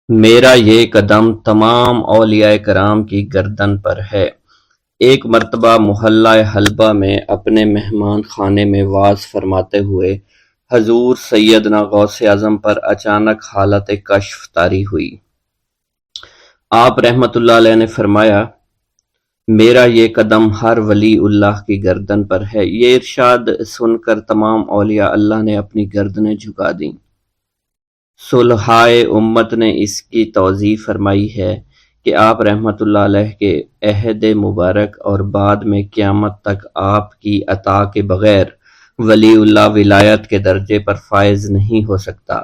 میرا یہ قدم تمام اولیاء کرام کی گردن پر ہے۔ ایک مرتبہ محلہ حلبہ میں اپنے مہمان خانے میں وعظ فرماتے ہوئے حضور سیدنا غوث اعظم پر اچانک حالت کشف طاری ہوئی۔ آپ رحمت اللہ علیہ نے فرمایا، میرا یہ قدم ہر ولی اللہ کی گردن پر ہے۔ یہ ارشاد سن کر تمام اولیاء اللہ نے اپنی گردنیں جھکا دیں۔ صلحائے امت نے اس کی توضیح فرمائی ہے کہ آپ رحمت اللہ علیہ کے عہد مبارک اور بعد میں قیامت تک آپ کی عطا کے بغیر ولی اللہ ولایت کے درجے پر فائز نہیں ہو سکتا۔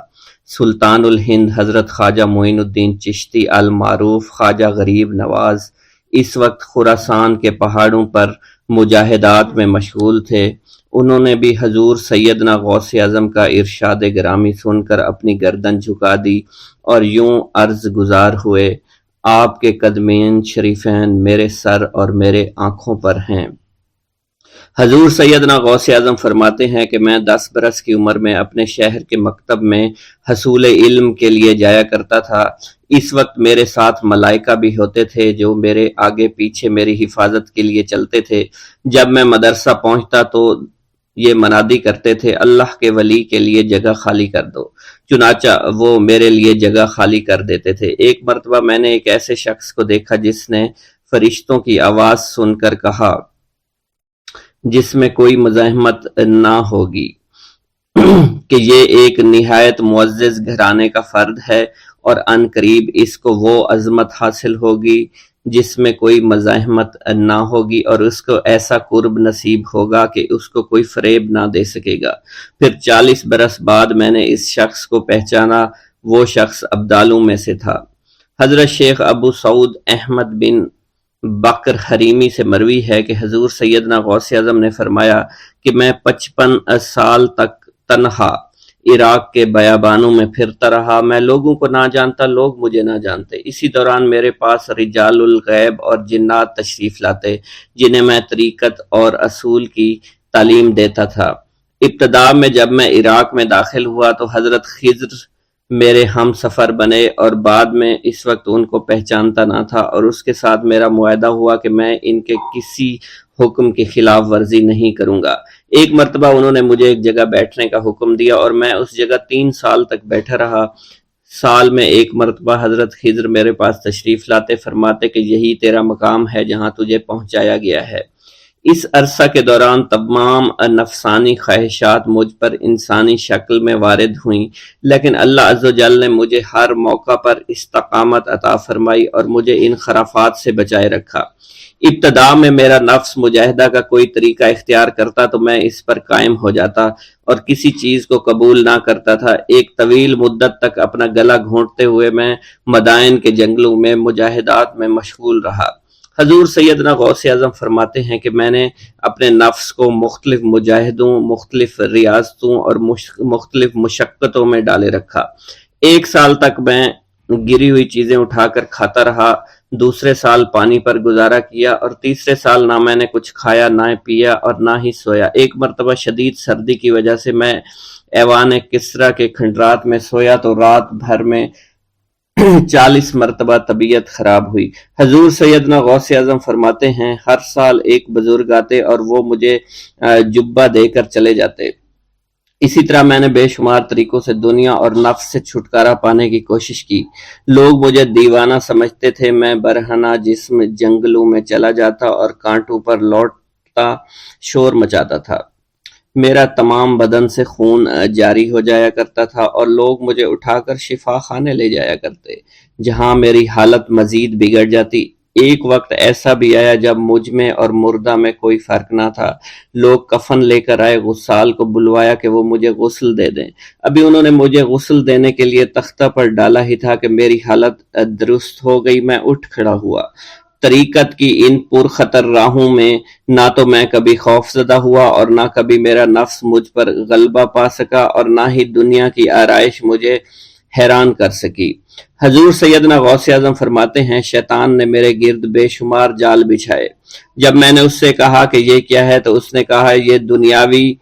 سلطان الہند حضرت خواجہ معین الدین چشتی المعروف خواجہ غریب نواز اس وقت خراسان کے پہاڑوں پر مجاہدات میں مشغول تھے۔ انہوں نے بھی حضور سیدنا غوث اعظم کا ارشاد گرامی سن کر اپنی گردن جھکا دی اور یوں عرض گزار ہوئے، آپ کے قدمین شریفین میرے سر اور میرے آنکھوں پر ہیں۔ حضور سیدنا غوث اعظم فرماتے ہیں کہ میں 10 برس کی عمر میں اپنے شہر کے مکتب میں حصول علم کے لیے جایا کرتا تھا۔ اس وقت میرے ساتھ ملائکہ بھی ہوتے تھے جو میرے آگے پیچھے میری حفاظت کے لیے چلتے تھے۔ جب میں مدرسہ پہنچتا تو یہ منادی کرتے تھے، اللہ کے ولی کے لیے جگہ خالی کر دو۔ چنانچہ وہ میرے لیے جگہ خالی کر دیتے تھے۔ ایک مرتبہ میں نے ایک ایسے شخص کو دیکھا جس نے فرشتوں کی آواز سن کر کہا، جس میں کوئی مزاحمت نہ ہوگی، کہ یہ ایک نہایت معزز گھرانے کا فرد ہے اور عن قریب اس کو وہ عظمت حاصل ہوگی جس میں کوئی مزاحمت نہ ہوگی، اور اس کو ایسا قرب نصیب ہوگا کہ اس کو کوئی فریب نہ دے سکے گا۔ پھر 40 برس بعد میں نے اس شخص کو پہچانا۔ وہ شخص ابدالوں میں سے تھا۔ حضرت شیخ ابو سعود احمد بن بکر حریمی سے مروی ہے کہ حضور سیدنا غوث اعظم نے فرمایا کہ میں 55 سال تک تنہا عراق کے بیابانوں میں پھرتا رہا۔ میں لوگوں کو نہ جانتا، لوگ مجھے نہ جانتے۔ اسی دوران میرے پاس رجال الغیب اور جنات تشریف لاتے جنہیں میں طریقت اور اصول کی تعلیم دیتا تھا۔ ابتدا میں جب میں عراق میں داخل ہوا تو حضرت خضر میرے ہم سفر بنے، اور بعد میں اس وقت ان کو پہچانتا نہ تھا، اور اس کے ساتھ میرا معاہدہ ہوا کہ میں ان کے کسی حکم کی خلاف ورزی نہیں کروں گا۔ ایک مرتبہ انہوں نے مجھے ایک جگہ بیٹھنے کا حکم دیا اور میں اس جگہ 3 سال تک بیٹھا رہا۔ سال میں ایک مرتبہ حضرت خضر میرے پاس تشریف لاتے، فرماتے کہ یہی تیرا مقام ہے جہاں تجھے پہنچایا گیا ہے۔ اس عرصہ کے دوران تمام نفسانی خواہشات مجھ پر انسانی شکل میں وارد ہوئیں، لیکن اللہ عز و جل نے مجھے ہر موقع پر استقامت عطا فرمائی اور مجھے ان خرافات سے بچائے رکھا۔ ابتدا میں میرا نفس مجاہدہ کا کوئی طریقہ اختیار کرتا تو میں اس پر قائم ہو جاتا اور کسی چیز کو قبول نہ کرتا تھا۔ ایک طویل مدت تک اپنا گلا گھونٹتے ہوئے میں مدائن کے جنگلوں میں مجاہدات میں مشغول رہا۔ حضور سیدنا غوث اعظم فرماتے ہیں کہ میں نے اپنے نفس کو مختلف مجاہدوں، مختلف ریاضتوں اور مختلف مشقتوں میں ڈالے رکھا۔ 1 سال تک میں گری ہوئی چیزیں اٹھا کر کھاتا رہا، دوسرے سال پانی پر گزارا کیا، اور تیسرے سال نہ میں نے کچھ کھایا، نہ پیا اور نہ ہی سویا۔ ایک مرتبہ شدید سردی کی وجہ سے میں ایوان کسریٰ کے کھنڈرات میں سویا تو رات بھر میں 40 مرتبہ طبیعت خراب ہوئی۔ حضور سیدنا غوث اعظم فرماتے ہیں، ہر سال ایک بزرگ آتے اور وہ مجھے جبہ دے کر چلے جاتے۔ اسی طرح میں نے بے شمار طریقوں سے دنیا اور نفس سے چھٹکارا پانے کی کوشش کی۔ لوگ مجھے دیوانہ سمجھتے تھے۔ میں برہنہ جسم جنگلوں میں چلا جاتا اور کانٹوں پر لوٹتا شور مچاتا تھا۔ میرا تمام بدن سے خون جاری ہو جایا کرتا تھا اور لوگ مجھے اٹھا کر شفا خانے لے جایا کرتے، جہاں میری حالت مزید بگڑ جاتی۔ ایک وقت ایسا بھی آیا جب مجھ میں اور مردہ میں کوئی فرق نہ تھا۔ لوگ کفن لے کر آئے، غسال کو بلوایا کہ وہ مجھے غسل دے دیں۔ ابھی انہوں نے مجھے غسل دینے کے لیے تختہ پر ڈالا ہی تھا کہ میری حالت درست ہو گئی۔ میں اٹھ کھڑا ہوا۔ طریقت کی ان پرخطر راہوں میں نہ تو میں کبھی خوف زدہ ہوا اور نہ کبھی میرا نفس مجھ پر غلبہ پا سکا، اور نہ ہی دنیا کی آرائش مجھے حیران کر سکی۔ حضور سیدنا غوث اعظم فرماتے ہیں، شیطان نے میرے گرد بے شمار جال بچھائے۔ جب میں نے اس سے کہا کہ یہ کیا ہے تو اس نے کہا، یہ دنیاوی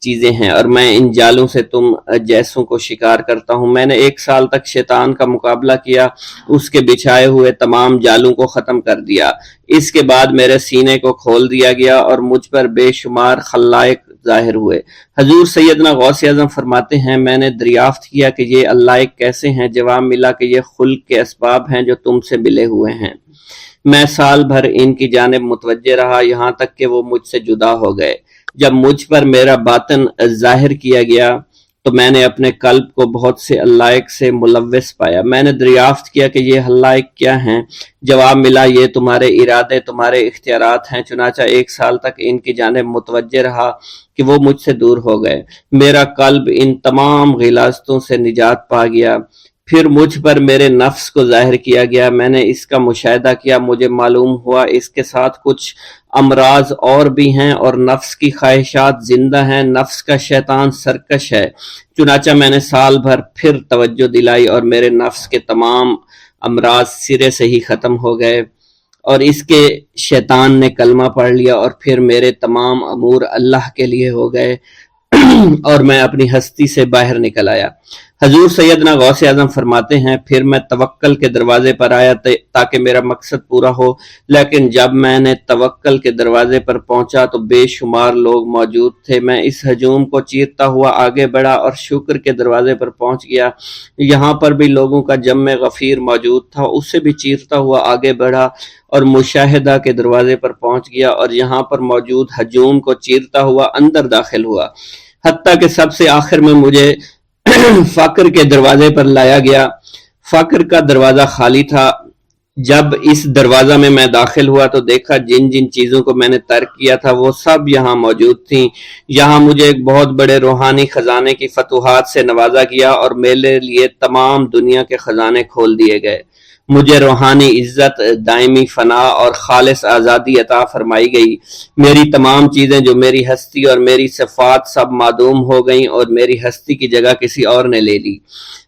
چیزیں ہیں اور میں ان جالوں سے تم جیسوں کو شکار کرتا ہوں۔ میں نے 1 سال تک شیطان کا مقابلہ کیا، اس کے بچھائے ہوئے تمام جالوں کو ختم کر دیا۔ اس کے بعد میرے سینے کو کھول دیا گیا اور مجھ پر بے شمار خلائق ظاہر ہوئے۔ حضور سیدنا غوث اعظم فرماتے ہیں میں نے دریافت کیا کہ یہ اللہ کیسے ہیں؟ جواب ملا کہ یہ خلق کے اسباب ہیں جو تم سے ملے ہوئے ہیں۔ میں سال بھر ان کی جانب متوجہ رہا یہاں تک کہ وہ مجھ سے جدا ہو گئے۔ جب مجھ پر میرا باطن ظاہر کیا گیا تو میں نے اپنے قلب کو بہت سے علائق سے ملوث پایا۔ میں نے دریافت کیا کہ یہ علائق کیا ہیں؟ جواب ملا یہ تمہارے ارادے، تمہارے اختیارات ہیں۔ چنانچہ 1 سال تک ان کی جانب متوجہ رہا کہ وہ مجھ سے دور ہو گئے۔ میرا قلب ان تمام غلاظتوں سے نجات پا گیا۔ پھر مجھ پر میرے نفس کو ظاہر کیا گیا، میں نے اس کا مشاہدہ کیا، مجھے معلوم ہوا اس کے ساتھ کچھ امراض اور بھی ہیں اور نفس کی خواہشات زندہ ہیں، نفس کا شیطان سرکش ہے۔ چنانچہ میں نے سال بھر پھر توجہ دلائی اور میرے نفس کے تمام امراض سرے سے ہی ختم ہو گئے اور اس کے شیطان نے کلمہ پڑھ لیا اور پھر میرے تمام امور اللہ کے لیے ہو گئے اور میں اپنی ہستی سے باہر نکل آیا۔ حضور سیدنا غوث اعظم فرماتے ہیں پھر میں توکل کے دروازے پر آیا تاکہ میرا مقصد پورا ہو، لیکن جب میں نے توکل کے دروازے پر پہنچا تو بے شمار لوگ موجود تھے۔ میں اس ہجوم کو چیرتا ہوا آگے بڑھا اور شکر کے دروازے پر پہنچ گیا، یہاں پر بھی لوگوں کا جمع غفیر موجود تھا، اس سے بھی چیرتا ہوا آگے بڑھا اور مشاہدہ کے دروازے پر پہنچ گیا اور یہاں پر موجود ہجوم کو چیرتا ہوا اندر داخل ہوا، حتیٰ کہ سب سے آخر میں مجھے فقر کے دروازے پر لایا گیا۔ فقر کا دروازہ خالی تھا۔ جب اس دروازہ میں داخل ہوا تو دیکھا جن جن چیزوں کو میں نے ترک کیا تھا وہ سب یہاں موجود تھیں۔ یہاں مجھے ایک بہت بڑے روحانی خزانے کی فتوحات سے نوازا گیا اور میرے لیے تمام دنیا کے خزانے کھول دیے گئے۔ مجھے روحانی عزت، دائمی فنا اور خالص آزادی عطا فرمائی گئی۔ میری تمام چیزیں جو میری ہستی اور میری صفات سب معدوم ہو گئیں اور میری ہستی کی جگہ کسی اور نے لے لی۔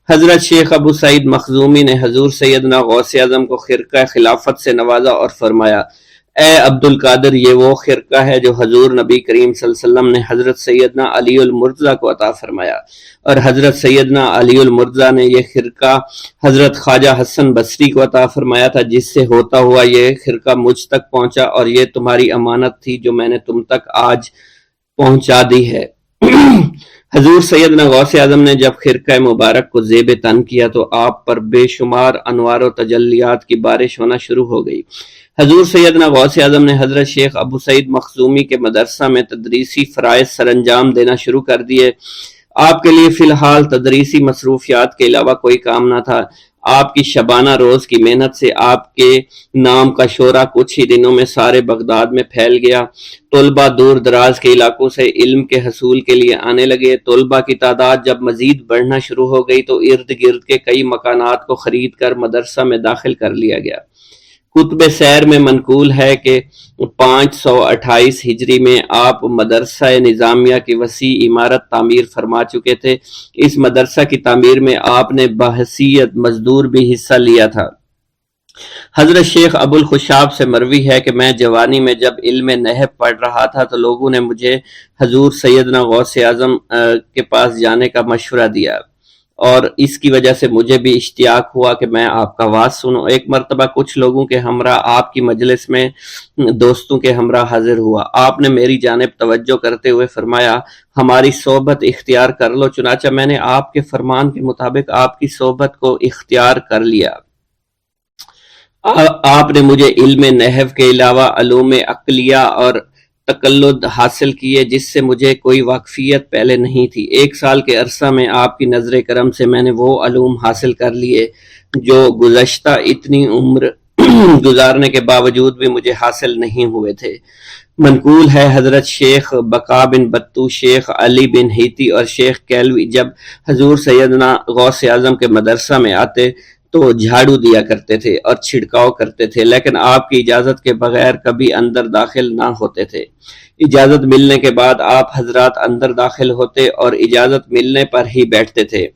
حضرت شیخ ابو سعید مخزومی نے حضور سیدنا غوث اعظم کو خرقہ خلافت سے نوازا اور فرمایا اے عبد القادر، یہ وہ خرقہ ہے جو حضور نبی کریم صلی اللہ علیہ وسلم نے حضرت سیدنا علی المرتضیٰ کو عطا فرمایا، اور حضرت سیدنا علی المرتضیٰ نے یہ خرقہ حضرت خواجہ حسن بصری کو عطا فرمایا تھا، جس سے ہوتا ہوا یہ خرقہ مجھ تک پہنچا، اور یہ تمہاری امانت تھی جو میں نے تم تک آج پہنچا دی ہے۔ حضور سیدنا غوث اعظم نے جب خرقہ مبارک کو زیب تن کیا تو آپ پر بے شمار انوار و تجلیات کی بارش ہونا شروع ہو گئی۔ حضور سیدنا غوث اعظم نے حضرت شیخ ابو سعید مخزومی کے مدرسہ میں تدریسی فرائض سر انجام دینا شروع کر دیے۔ آپ کے لیے فی الحال تدریسی مصروفیات کے علاوہ کوئی کام نہ تھا۔ آپ کی شبانہ روز کی محنت سے آپ کے نام کا شعرہ کچھ ہی دنوں میں سارے بغداد میں پھیل گیا۔ طلبہ دور دراز کے علاقوں سے علم کے حصول کے لیے آنے لگے۔ طلبہ کی تعداد جب مزید بڑھنا شروع ہو گئی تو ارد گرد کے کئی مکانات کو خرید کر مدرسہ میں داخل کر لیا گیا۔ کتب سیر میں منقول ہے کہ 528 ہجری میں آپ مدرسہ نظامیہ کی وسیع عمارت تعمیر فرما چکے تھے۔ اس مدرسہ کی تعمیر میں آپ نے بحیثیت مزدور بھی حصہ لیا تھا۔ حضرت شیخ ابو الخشاب سے مروی ہے کہ میں جوانی میں جب علم نحو پڑھ رہا تھا تو لوگوں نے مجھے حضور سیدنا غوث اعظم کے پاس جانے کا مشورہ دیا، اور اس کی وجہ سے مجھے بھی اشتیاق ہوا کہ میں آپ کا واعظ سنوں۔ ایک مرتبہ کچھ لوگوں کے ہمراہ آپ کی مجلس میں دوستوں کے ہمراہ حاضر ہوا۔ آپ نے میری جانب توجہ کرتے ہوئے فرمایا ہماری صحبت اختیار کر لو۔ چنانچہ میں نے آپ کے فرمان کے مطابق آپ کی صحبت کو اختیار کر لیا۔ آپ نے مجھے علم نحو کے علاوہ علوم عقلیہ اور تقلد حاصل کیے جس سے مجھے کوئی واقفیت پہلے نہیں تھی۔ 1 سال کے عرصہ میں آپ کی نظر کرم سے میں نے وہ علوم حاصل کر لیے جو گزشتہ اتنی عمر گزارنے کے باوجود بھی مجھے حاصل نہیں ہوئے تھے۔ منقول ہے حضرت شیخ بقا بن بطو، شیخ علی بن ہیتی اور شیخ کیلوی جب حضور سیدنا غوث اعظم کے مدرسہ میں آتے تو جھاڑو دیا کرتے تھے اور چھڑکاؤ کرتے تھے، لیکن آپ کی اجازت کے بغیر کبھی اندر داخل نہ ہوتے تھے۔ اجازت ملنے کے بعد آپ حضرات اندر داخل ہوتے اور اجازت ملنے پر ہی بیٹھتے تھے۔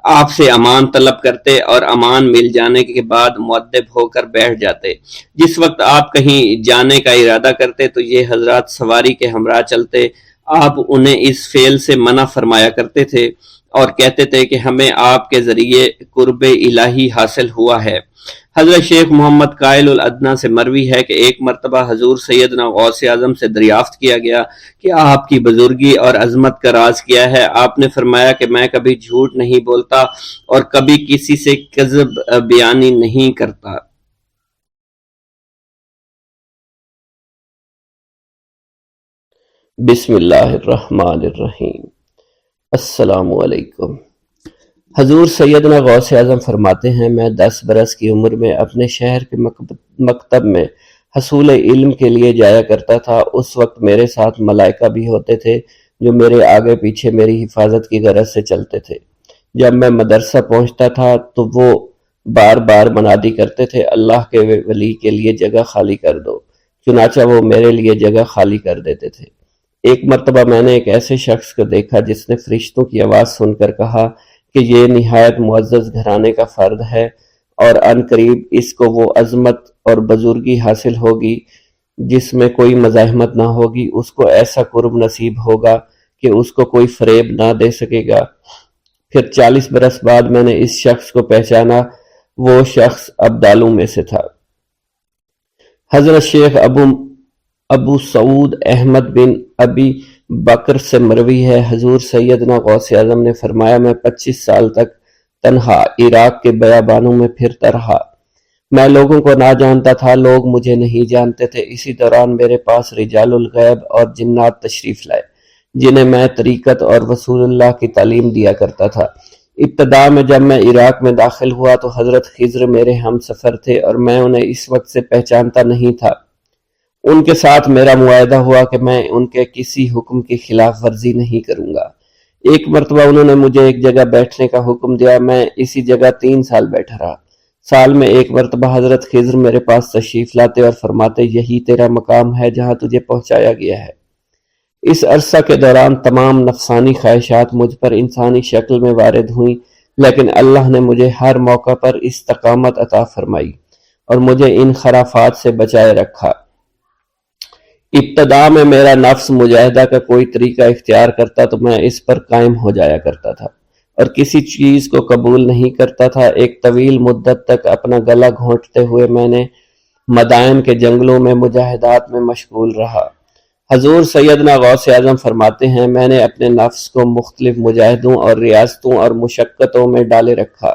آپ سے امان طلب کرتے اور امان مل جانے کے بعد مؤدب ہو کر بیٹھ جاتے۔ جس وقت آپ کہیں جانے کا ارادہ کرتے تو یہ حضرات سواری کے ہمراہ چلتے۔ آپ انہیں اس فعل سے منع فرمایا کرتے تھے اور کہتے تھے کہ ہمیں آپ کے ذریعے قرب الہی حاصل ہوا ہے۔ حضرت شیخ محمد قائل الادنیٰ سے مروی ہے کہ ایک مرتبہ حضور سیدنا غوث اعظم سے دریافت کیا گیا کہ آپ کی بزرگی اور عظمت کا راز کیا ہے؟ آپ نے فرمایا کہ میں کبھی جھوٹ نہیں بولتا اور کبھی کسی سے کذب بیانی نہیں کرتا۔ بسم اللہ الرحمن الرحیم۔ السلام علیکم۔ حضور سیدنا غوث اعظم فرماتے ہیں، میں 10 برس کی عمر میں اپنے شہر کے مکتب میں حصول علم کے لیے جایا کرتا تھا۔ اس وقت میرے ساتھ ملائکہ بھی ہوتے تھے جو میرے آگے پیچھے میری حفاظت کی غرض سے چلتے تھے۔ جب میں مدرسہ پہنچتا تھا تو وہ بار بار منادی کرتے تھے، اللہ کے ولی کے لیے جگہ خالی کر دو، چنانچہ وہ میرے لیے جگہ خالی کر دیتے تھے۔ ایک مرتبہ میں نے ایک ایسے شخص کو دیکھا جس نے فرشتوں کی آواز سن کر کہا کہ یہ نہایت معزز گھرانے کا فرد ہے اور عن قریب اس کو وہ عظمت اور بزرگی حاصل ہوگی جس میں کوئی مزاحمت نہ ہوگی، اس کو ایسا قرب نصیب ہوگا کہ اس کو کوئی فریب نہ دے سکے گا۔ پھر 40 برس بعد میں نے اس شخص کو پہچانا، وہ شخص ابدالوں میں سے تھا۔ حضرت شیخ ابو سعود احمد بن ابی بکر سے مروی ہے، حضور سیدنا غوث اعظم نے فرمایا، میں 25 سال تک تنہا عراق کے بیابانوں میں پھرتا رہا۔ میں لوگوں کو نہ جانتا تھا، لوگ مجھے نہیں جانتے تھے۔ اسی دوران میرے پاس رجال الغیب اور جنات تشریف لائے جنہیں میں طریقت اور رسول اللہ کی تعلیم دیا کرتا تھا۔ ابتدا میں جب میں عراق میں داخل ہوا تو حضرت خضر میرے ہم سفر تھے اور میں انہیں اس وقت سے پہچانتا نہیں تھا۔ ان کے ساتھ میرا معاہدہ ہوا کہ میں ان کے کسی حکم کی خلاف ورزی نہیں کروں گا۔ ایک مرتبہ انہوں نے مجھے ایک جگہ بیٹھنے کا حکم دیا، میں اسی جگہ 3 سال بیٹھا رہا۔ سال میں ایک مرتبہ حضرت خضر میرے پاس تشریف لاتے اور فرماتے، یہی تیرا مقام ہے جہاں تجھے پہنچایا گیا ہے۔ اس عرصہ کے دوران تمام نفسانی خواہشات مجھ پر انسانی شکل میں وارد ہوئیں، لیکن اللہ نے مجھے ہر موقع پر استقامت عطا فرمائی اور مجھے ان خرافات سے بچائے رکھا۔ ابتدا میں میرا نفس مجاہدہ کا کوئی طریقہ اختیار کرتا تو میں اس پر قائم ہو جایا کرتا تھا اور کسی چیز کو قبول نہیں کرتا تھا۔ ایک طویل مدت تک اپنا گلا گھونٹتے ہوئے میں نے مدائن کے جنگلوں میں مجاہدات میں مشغول رہا۔ حضور سیدنا غوث اعظم فرماتے ہیں، میں نے اپنے نفس کو مختلف مجاہدوں اور ریاستوں اور مشقتوں میں ڈالے رکھا۔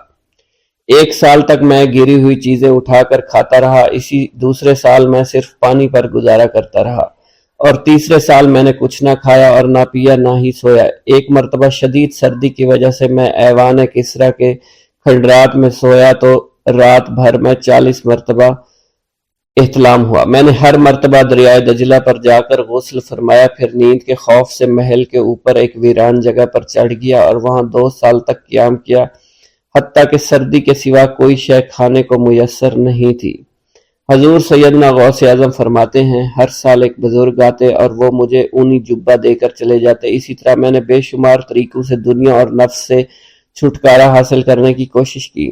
1 سال تک میں گری ہوئی چیزیں اٹھا کر کھاتا رہا، اسی دوسرے سال میں صرف پانی پر گزارا کرتا رہا اور تیسرے سال میں نے کچھ نہ کھایا اور نہ پیا نہ ہی سویا۔ ایک مرتبہ شدید سردی کی وجہ سے میں ایوان کسریٰ کے کھنڈرات میں سویا تو رات بھر میں 40 مرتبہ احتلام ہوا۔ میں نے ہر مرتبہ دریائے دجلہ پر جا کر غسل فرمایا، پھر نیند کے خوف سے محل کے اوپر ایک ویران جگہ پر چڑھ گیا اور وہاں 2 سال تک قیام کیا، حتیٰ کہ سردی کے سوا کوئی شے کھانے کو میسر نہیں تھی۔ حضور سیدنا غوث اعظم فرماتے ہیں، ہر سال ایک بزرگ آتے اور وہ مجھے اونی جبہ دے کر چلے جاتے۔ اسی طرح میں نے بے شمار طریقوں سے دنیا اور نفس سے چھٹکارا حاصل کرنے کی کوشش کی۔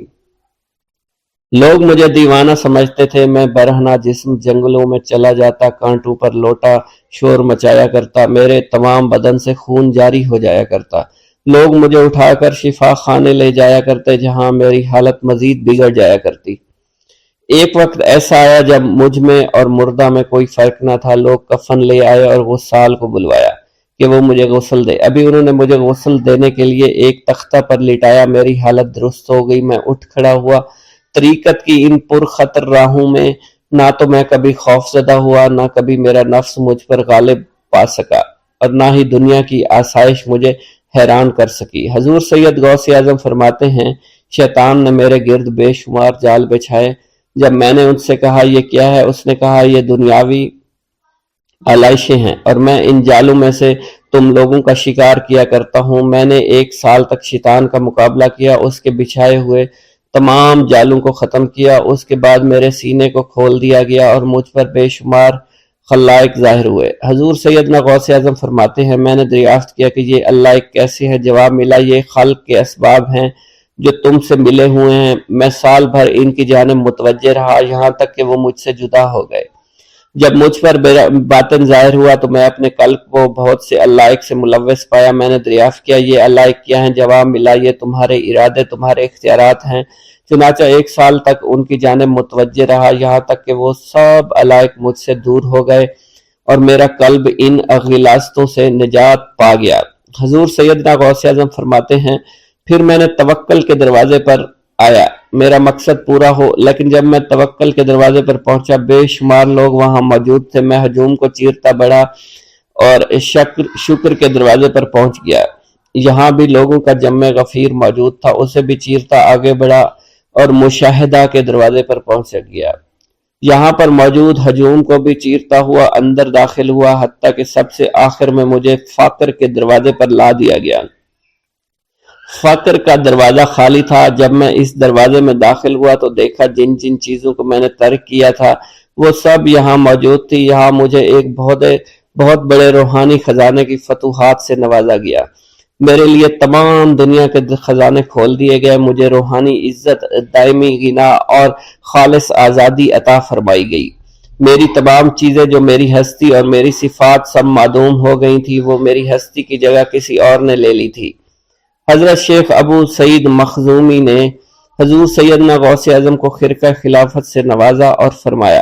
لوگ مجھے دیوانہ سمجھتے تھے، میں برہنہ جسم جنگلوں میں چلا جاتا، کانٹوں پر لوٹا شور مچایا کرتا، میرے تمام بدن سے خون جاری ہو جایا کرتا۔ لوگ مجھے اٹھا کر شفا خانے لے جایا کرتے جہاں میری حالت مزید بگڑ جایا کرتی۔ ایک وقت ایسا آیا جب مجھ میں اور مردہ میں کوئی فرق نہ تھا۔ لوگ کفن لے آئے اور غسال کو بلوایا کہ وہ مجھے غسل دے۔ ابھی انہوں نے مجھے غسل دینے کے لیے ایک تختہ پر لٹایا، میری حالت درست ہو گئی، میں اٹھ کھڑا ہوا۔ طریقت کی ان پرخطر راہوں میں نہ تو میں کبھی خوف زدہ ہوا، نہ کبھی میرا نفس مجھ پر غالب پا سکا اور نہ ہی دنیا کی آسائش مجھے حیران کر سکی۔ حضور سید غوث اعظم فرماتے ہیں، شیطان نے میرے گرد بے شمار جال بچھائے۔ جب میں نے ان سے کہا یہ کیا ہے، اس نے کہا یہ دنیاوی آلائشیں ہیں اور میں ان جالوں میں سے تم لوگوں کا شکار کیا کرتا ہوں۔ میں نے 1 سال تک شیطان کا مقابلہ کیا، اس کے بچھائے ہوئے تمام جالوں کو ختم کیا۔ اس کے بعد میرے سینے کو کھول دیا گیا اور مجھ پر بے شمار خلائق ظاہر ہوئے۔ حضور سیدنا غوث اعظم فرماتے ہیں، میں نے دریافت کیا کہ یہ اللہ ایک کیسے ہے؟ جواب ملا، یہ خلق کے اسباب ہیں جو تم سے ملے ہوئے ہیں۔ میں سال بھر ان کی جانب متوجہ رہا، یہاں تک کہ وہ مجھ سے جدا ہو گئے۔ جب مجھ پر باطن ظاہر ہوا تو میں اپنے قلب کو بہت سے علائق سے ملوث پایا۔ میں نے دریافت کیا یہ علائق کیا ہیں؟ جواب ملا یہ تمہارے ارادے، تمہارے اختیارات ہیں۔ چنانچہ 1 سال تک ان کی جانب متوجہ رہا، یہاں تک کہ وہ سب علائق مجھ سے دور ہو گئے اور میرا قلب ان غلاظتوں سے نجات پا گیا۔ حضور سیدنا غوث اعظم فرماتے ہیں پھر میں نے توکل کے دروازے پر آیا، میرا مقصد پورا ہو، لیکن جب میں توکل کے دروازے پر پہنچا بے شمار لوگ وہاں موجود تھے۔ میں ہجوم کو چیرتا بڑھا اور شکر کے دروازے پر پہنچ گیا، یہاں بھی لوگوں کا جمع غفیر موجود تھا، اسے بھی چیرتا آگے بڑھا اور مشاہدہ کے دروازے پر پہنچ گیا، یہاں پر موجود ہجوم کو بھی چیرتا ہوا اندر داخل ہوا، حتیٰ کہ سب سے آخر میں مجھے فقر کے دروازے پر لا دیا گیا۔ فقر کا دروازہ خالی تھا۔ جب میں اس دروازے میں داخل ہوا تو دیکھا جن جن چیزوں کو میں نے ترک کیا تھا وہ سب یہاں موجود تھی۔ یہاں مجھے ایک بہت بڑے روحانی خزانے کی فتوحات سے نوازا گیا، میرے لیے تمام دنیا کے خزانے کھول دیے گئے، مجھے روحانی عزت، دائمی غنا اور خالص آزادی عطا فرمائی گئی۔ میری تمام چیزیں جو میری ہستی اور میری صفات سب معدوم ہو گئی تھی، وہ میری ہستی کی جگہ کسی اور نے لے لی تھی۔ حضرت شیخ ابو سعید مخزومی نے حضور سیدنا غوث اعظم کو خرقہ خلافت سے نوازا اور فرمایا،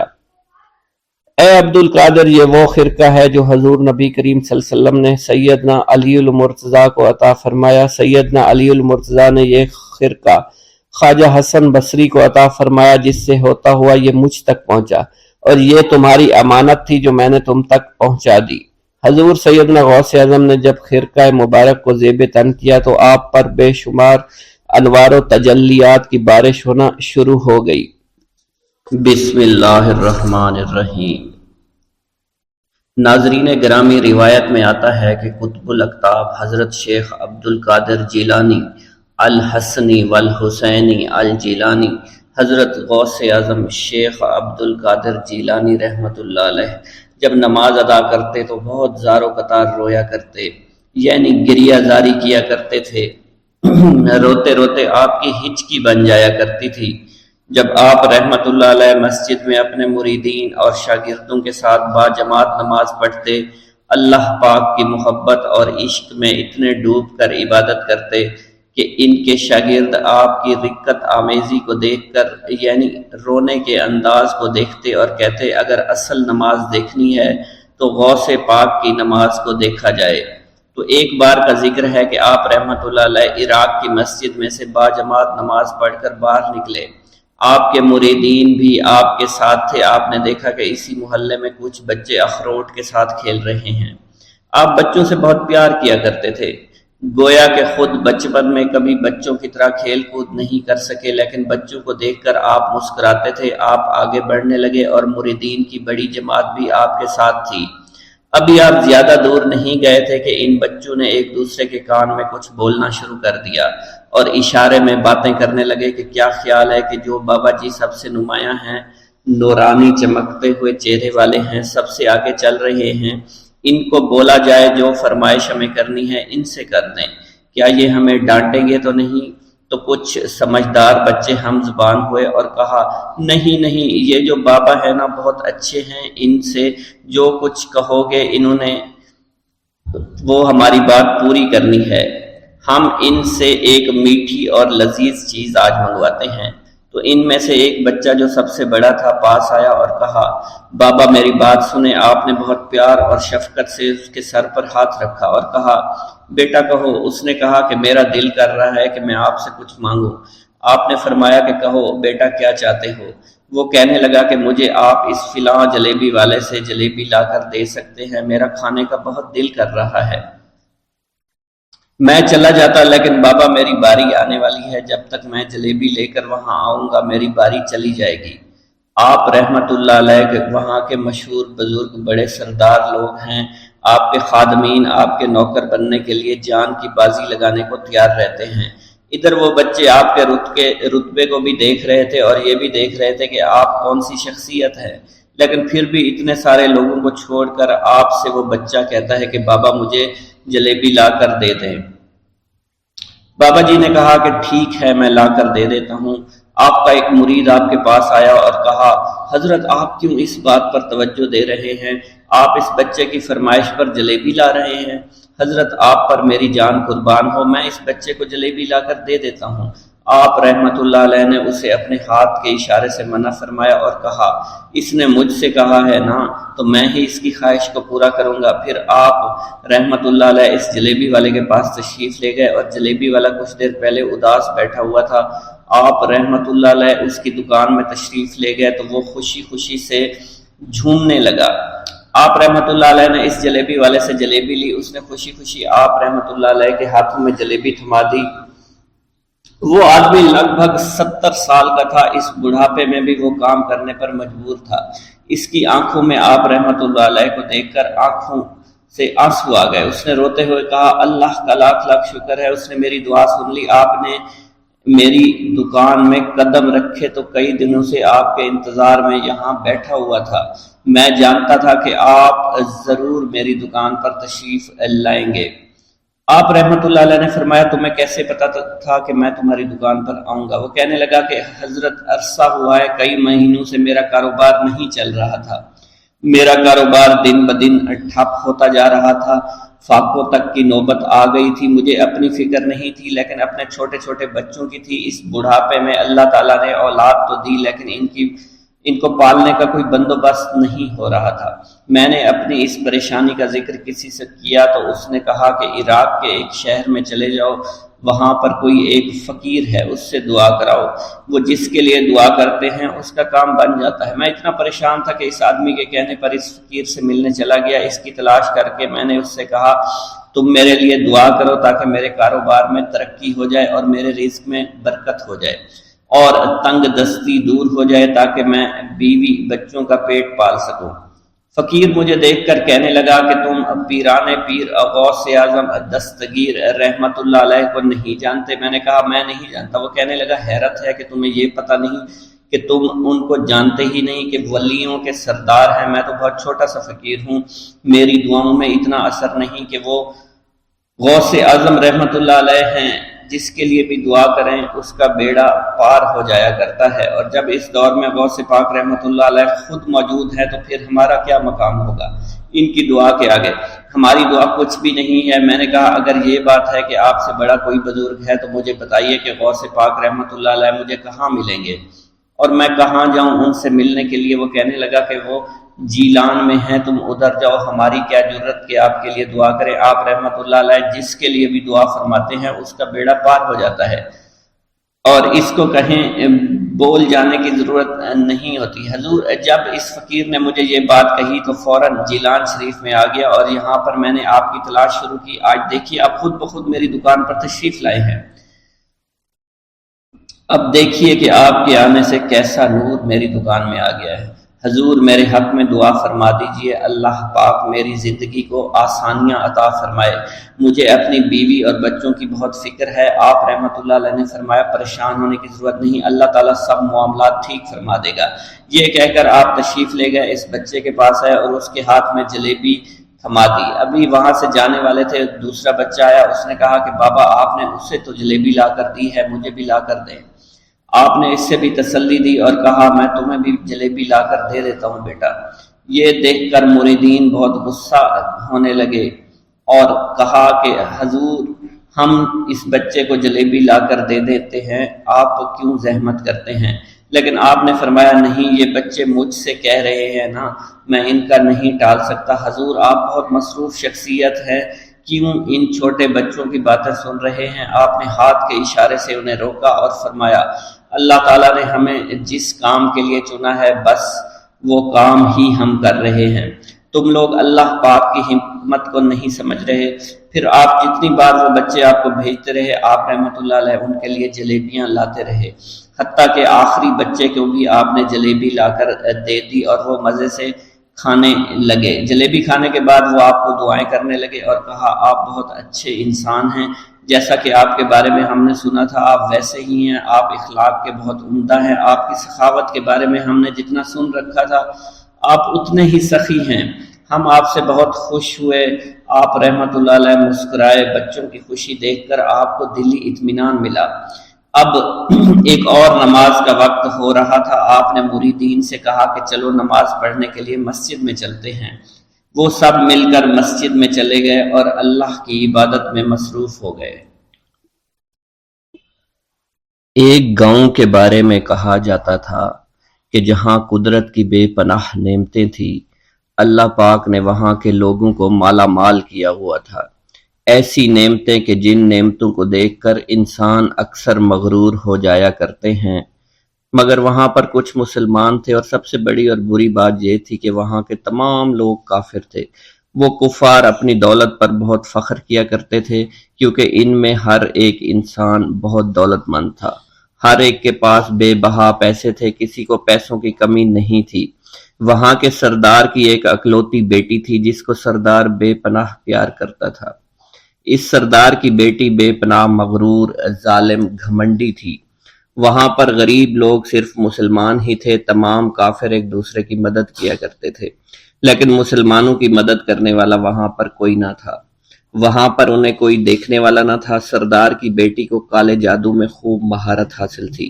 اے عبد القادر، یہ وہ خرقہ ہے جو حضور نبی کریم صلی اللہ علیہ وسلم نے سیدنا علی المرتضیٰ کو عطا فرمایا۔ سیدنا علی المرتضیٰ نے یہ خرقہ خواجہ حسن بصری کو عطا فرمایا، جس سے ہوتا ہوا یہ مجھ تک پہنچا، اور یہ تمہاری امانت تھی جو میں نے تم تک پہنچا دی۔ حضور سیدنا غوث اعظم نے جب خرقہ مبارک کو زیب تن کیا تو آپ پر بے شمار انوار و تجلیات کی بارش ہونا شروع ہو گئی۔ بسم اللہ الرحمن الرحیم۔ ناظرین گرامی، روایت میں آتا ہے کہ قطب الاقطاب حضرت شیخ عبد القادر جیلانی الحسنی والحسینی الجیلانی، حضرت غوث اعظم شیخ عبد القادر جیلانی رحمۃ اللہ علیہ جب نماز ادا کرتے تو بہت زار و قطار رویا کرتے، یعنی گریہ زاری کیا کرتے تھے۔ روتے روتے آپ کی ہچکی بن جایا کرتی تھی۔ جب آپ رحمت اللہ علیہ مسجد میں اپنے مریدین اور شاگردوں کے ساتھ باجماعت نماز پڑھتے، اللہ پاک کی محبت اور عشق میں اتنے ڈوب کر عبادت کرتے کہ ان کے شاگرد آپ کی رقت آمیزی کو دیکھ کر، یعنی رونے کے انداز کو دیکھتے اور کہتے اگر اصل نماز دیکھنی ہے تو غوث پاک کی نماز کو دیکھا جائے۔ تو ایک بار کا ذکر ہے کہ آپ رحمت اللہ علیہ عراق کی مسجد میں سے باجماعت نماز پڑھ کر باہر نکلے، آپ کے مریدین بھی آپ کے ساتھ تھے۔ آپ نے دیکھا کہ اسی محلے میں کچھ بچے اخروٹ کے ساتھ کھیل رہے ہیں۔ آپ بچوں سے بہت پیار کیا کرتے تھے، گویا کہ خود بچپن میں کبھی بچوں کی طرح کھیل کود نہیں کر سکے، لیکن بچوں کو دیکھ کر آپ مسکراتے تھے۔ آپ آگے بڑھنے لگے اور مریدین کی بڑی جماعت بھی آپ کے ساتھ تھی۔ ابھی آپ زیادہ دور نہیں گئے تھے کہ ان بچوں نے ایک دوسرے کے کان میں کچھ بولنا شروع کر دیا اور اشارے میں باتیں کرنے لگے کہ کیا خیال ہے کہ جو بابا جی سب سے نمایاں ہیں، نورانی چمکتے ہوئے چہرے والے ہیں، سب سے آگے چل رہے ہیں، ان کو بولا جائے جو فرمائش ہمیں کرنی ہے ان سے کر دیں، کیا یہ ہمیں ڈانٹیں گے تو نہیں؟ تو کچھ سمجھدار بچے ہم زبان ہوئے اور کہا نہیں نہیں، یہ جو بابا ہے نا بہت اچھے ہیں، ان سے جو کچھ کہو گے انہوں نے وہ ہماری بات پوری کرنی ہے، ہم ان سے ایک میٹھی اور لذیذ چیز آج منگواتے ہیں۔ تو ان میں سے ایک بچہ جو سب سے بڑا تھا پاس آیا اور کہا بابا میری بات سنیں۔ آپ نے بہت پیار اور شفقت سے اس کے سر پر ہاتھ رکھا اور کہا بیٹا کہو۔ اس نے کہا کہ میرا دل کر رہا ہے کہ میں آپ سے کچھ مانگوں۔ آپ نے فرمایا کہ کہو بیٹا کیا چاہتے ہو؟ وہ کہنے لگا کہ مجھے آپ اس فلاں جلیبی والے سے جلیبی لا کر دے سکتے ہیں، میرا کھانے کا بہت دل کر رہا ہے۔ میں چلا جاتا لیکن بابا میری باری آنے والی ہے، جب تک میں جلیبی لے کر وہاں آؤں گا میری باری چلی جائے گی۔ آپ رحمت اللہ علیہ کے وہاں کے مشہور بزرگ بڑے سردار لوگ ہیں، آپ کے خادمین آپ کے نوکر بننے کے لیے جان کی بازی لگانے کو تیار رہتے ہیں۔ ادھر وہ بچے آپ کے رتبے کو بھی دیکھ رہے تھے اور یہ بھی دیکھ رہے تھے کہ آپ کون سی شخصیت ہے، لیکن پھر بھی اتنے سارے لوگوں کو چھوڑ کر آپ سے وہ بچہ کہتا ہے کہ بابا مجھے جلیبی لا کر دے دیں۔ بابا جی نے کہا کہ ٹھیک ہے میں لا کر دے دیتا ہوں۔ آپ کا ایک مرید آپ کے پاس آیا اور کہا حضرت آپ کیوں اس بات پر توجہ دے رہے ہیں، آپ اس بچے کی فرمائش پر جلیبی لا رہے ہیں؟ حضرت آپ پر میری جان قربان ہو، میں اس بچے کو جلیبی لا کر دے دیتا ہوں۔ آپ رحمت اللہ علیہ نے اسے اپنے ہاتھ کے اشارے سے منع فرمایا اور کہا اس نے مجھ سے کہا ہے نا تو میں ہی اس کی خواہش کو پورا کروں گا۔ پھر آپ رحمت اللہ علیہ اس جلیبی والے کے پاس تشریف لے گئے اور جلیبی والا کچھ دیر پہلے اداس بیٹھا ہوا تھا۔ آپ رحمت اللہ علیہ اس کی دکان میں تشریف لے گئے تو وہ خوشی خوشی سے جھومنے لگا۔ آپ رحمت اللہ علیہ نے اس جلیبی والے سے جلیبی لی، اس نے خوشی خوشی آپ رحمت اللہ علیہ کے ہاتھوں میں جلیبی تھما دی۔ وہ آدمی لگ بھگ 70 سال کا تھا، اس بڑھاپے میں بھی وہ کام کرنے پر مجبور تھا۔ اس کی آنکھوں میں آپ رحمت اللہ علیہ کو دیکھ کر آنکھوں سے آنسو آ گئے۔ اس نے روتے ہوئے کہا اللہ کا لاکھ لاکھ شکر ہے، اس نے میری دعا سن لی۔ آپ نے میری دکان میں قدم رکھے تو کئی دنوں سے آپ کے انتظار میں یہاں بیٹھا ہوا تھا۔ میں جانتا تھا کہ آپ ضرور میری دکان پر تشریف لائیں گے۔ آپ رحمت اللہ علیہ نے فرمایا تمہیں کیسے پتا تھا کہ میں تمہاری دکان پر آؤں گا؟ وہ کہنے لگا کہ حضرت عرصہ ہوا ہے، کئی مہینوں سے میرا کاروبار نہیں چل رہا تھا، میرا کاروبار دن بدن ٹھپ ہوتا جا رہا تھا، فاقوں تک کی نوبت آ گئی تھی۔ مجھے اپنی فکر نہیں تھی لیکن اپنے چھوٹے چھوٹے بچوں کی تھی۔ اس بڑھاپے میں اللہ تعالیٰ نے اولاد تو دی لیکن ان کو پالنے کا کوئی بندوبست نہیں ہو رہا تھا۔ میں نے اپنی اس پریشانی کا ذکر کسی سے کیا تو اس نے کہا کہ عراق کے ایک شہر میں چلے جاؤ، وہاں پر کوئی ایک فقیر ہے، اس سے دعا کراؤ، وہ جس کے لیے دعا کرتے ہیں اس کا کام بن جاتا ہے۔ میں اتنا پریشان تھا کہ اس آدمی کے کہنے پر اس فقیر سے ملنے چلا گیا۔ اس کی تلاش کر کے میں نے اس سے کہا تم میرے لیے دعا کرو تاکہ میرے کاروبار میں ترقی ہو جائے اور میرے رزق میں برکت ہو جائے اور تنگ دستی دور ہو جائے تاکہ میں بیوی بچوں کا پیٹ پال سکوں۔ فقیر مجھے دیکھ کر کہنے لگا کہ تم پیرانے پیر غوث اعظم دستگیر رحمت اللہ علیہ کو نہیں جانتے؟ میں نے کہا میں نہیں جانتا۔ وہ کہنے لگا حیرت ہے کہ تمہیں یہ پتہ نہیں کہ تم ان کو جانتے ہی نہیں کہ ولیوں کے سردار ہیں۔ میں تو بہت چھوٹا سا فقیر ہوں، میری دعاؤں میں اتنا اثر نہیں کہ وہ غوث اعظم رحمت اللہ علیہ ہیں، جس کے لیے بھی دعا کریں اس کا بیڑا پار ہو جایا کرتا ہے، اور جب اس دور میں غوث پاک رحمت اللہ علیہ خود موجود ہے تو پھر ہمارا کیا مقام ہوگا ان کی دعا کے آگے؟ ہماری دعا کچھ بھی نہیں ہے۔ میں نے کہا اگر یہ بات ہے کہ آپ سے بڑا کوئی بزرگ ہے تو مجھے بتائیے کہ غوث پاک رحمت اللہ علیہ مجھے کہاں ملیں گے اور میں کہاں جاؤں ان سے ملنے کے لیے؟ وہ کہنے لگا کہ وہ جیلان میں ہیں، تم ادھر جاؤ، ہماری کیا جرت کہ آپ کے لیے دعا کریں۔ آپ رحمت اللہ علیہ جس کے لیے بھی دعا فرماتے ہیں اس کا بیڑا پار ہو جاتا ہے اور اس کو کہیں بول جانے کی ضرورت نہیں ہوتی۔ حضور جب اس فقیر نے مجھے یہ بات کہی تو فوراً جیلان شریف میں آ گیا اور یہاں پر میں نے آپ کی تلاش شروع کی۔ آج دیکھیے آپ خود بخود میری دکان پر تشریف لائے ہیں۔ اب دیکھیے کہ آپ کے آنے سے کیسا نور میری دکان میں آ گیا ہے۔ حضور میرے حق میں دعا فرما دیجئے، اللہ پاک میری زندگی کو آسانیاں عطا فرمائے، مجھے اپنی بیوی اور بچوں کی بہت فکر ہے۔ آپ رحمت اللہ علیہ نے فرمایا پریشان ہونے کی ضرورت نہیں، اللہ تعالیٰ سب معاملات ٹھیک فرما دے گا۔ یہ کہہ کر آپ تشریف لے گئے، اس بچے کے پاس آئے اور اس کے ہاتھ میں جلیبی تھما دی۔ ابھی وہاں سے جانے والے تھے، دوسرا بچہ آیا، اس نے کہا کہ بابا آپ نے اسے تو جلیبی لا کر دی ہے، مجھے بھی لا کر دیں۔ آپ نے اس سے بھی تسلی دی اور کہا میں تمہیں بھی جلیبی لا کر دے دیتا ہوں بیٹا۔ یہ دیکھ کر مریدین بہت غصہ ہونے لگے اور کہا کہ حضور ہم اس بچے کو جلیبی لا کر دے دیتے ہیں، آپ کیوں زحمت کرتے ہیں؟ لیکن آپ نے فرمایا نہیں، یہ بچے مجھ سے کہہ رہے ہیں نا، میں ان کا نہیں ٹال سکتا۔ حضور آپ بہت مصروف شخصیت ہے، کیوں ان چھوٹے بچوں کی باتیں سن رہے ہیں؟ آپ نے ہاتھ کے اشارے سے انہیں روکا اور فرمایا اللہ تعالیٰ نے ہمیں جس کام کے لیے چنا ہے بس وہ کام ہی ہم کر رہے ہیں، تم لوگ اللہ پاک کی حکمت کو نہیں سمجھ رہے۔ پھر آپ جتنی بار وہ بچے آپ کو بھیجتے رہے، آپ رحمت اللہ علیہ ان کے لیے جلیبیاں لاتے رہے، حتیٰ کہ آخری بچے کو بھی آپ نے جلیبی لا کر دے دی اور وہ مزے سے کھانے لگے۔ جلیبی کھانے کے بعد وہ آپ کو دعائیں کرنے لگے اور کہا آپ بہت اچھے انسان ہیں، جیسا کہ آپ کے بارے میں ہم نے سنا تھا آپ ویسے ہی ہیں، آپ اخلاق کے بہت عمدہ ہیں، آپ کی سخاوت کے بارے میں ہم نے جتنا سن رکھا تھا آپ اتنے ہی سخی ہیں، ہم آپ سے بہت خوش ہوئے۔ آپ رحمت اللہ علیہ مسکرائے، بچوں کی خوشی دیکھ کر آپ کو دلی اطمینان ملا۔ اب ایک اور نماز کا وقت ہو رہا تھا، آپ نے مریدین سے کہا کہ چلو نماز پڑھنے کے لیے مسجد میں چلتے ہیں۔ وہ سب مل کر مسجد میں چلے گئے اور اللہ کی عبادت میں مصروف ہو گئے۔ ایک گاؤں کے بارے میں کہا جاتا تھا کہ جہاں قدرت کی بے پناہ نعمتیں تھیں، اللہ پاک نے وہاں کے لوگوں کو مالا مال کیا ہوا تھا۔ ایسی نعمتیں کہ جن نعمتوں کو دیکھ کر انسان اکثر مغرور ہو جایا کرتے ہیں، مگر وہاں پر کچھ مسلمان تھے، اور سب سے بڑی اور بری بات یہ تھی کہ وہاں کے تمام لوگ کافر تھے۔ وہ کفار اپنی دولت پر بہت فخر کیا کرتے تھے، کیونکہ ان میں ہر ایک انسان بہت دولت مند تھا، ہر ایک کے پاس بے بہا پیسے تھے، کسی کو پیسوں کی کمی نہیں تھی۔ وہاں کے سردار کی ایک اکلوتی بیٹی تھی جس کو سردار بے پناہ پیار کرتا تھا۔ اس سردار کی بیٹی بے پناہ مغرور، ظالم، گھمنڈی تھی۔ وہاں پر غریب لوگ صرف مسلمان ہی تھے، تمام کافر ایک دوسرے کی مدد کیا کرتے تھے، لیکن مسلمانوں کی مدد کرنے والا وہاں پر کوئی نہ تھا۔ وہاں پر انہیں کوئی دیکھنے والا نہ تھا۔ سردار کی بیٹی کو کالے جادو میں خوب مہارت حاصل تھی،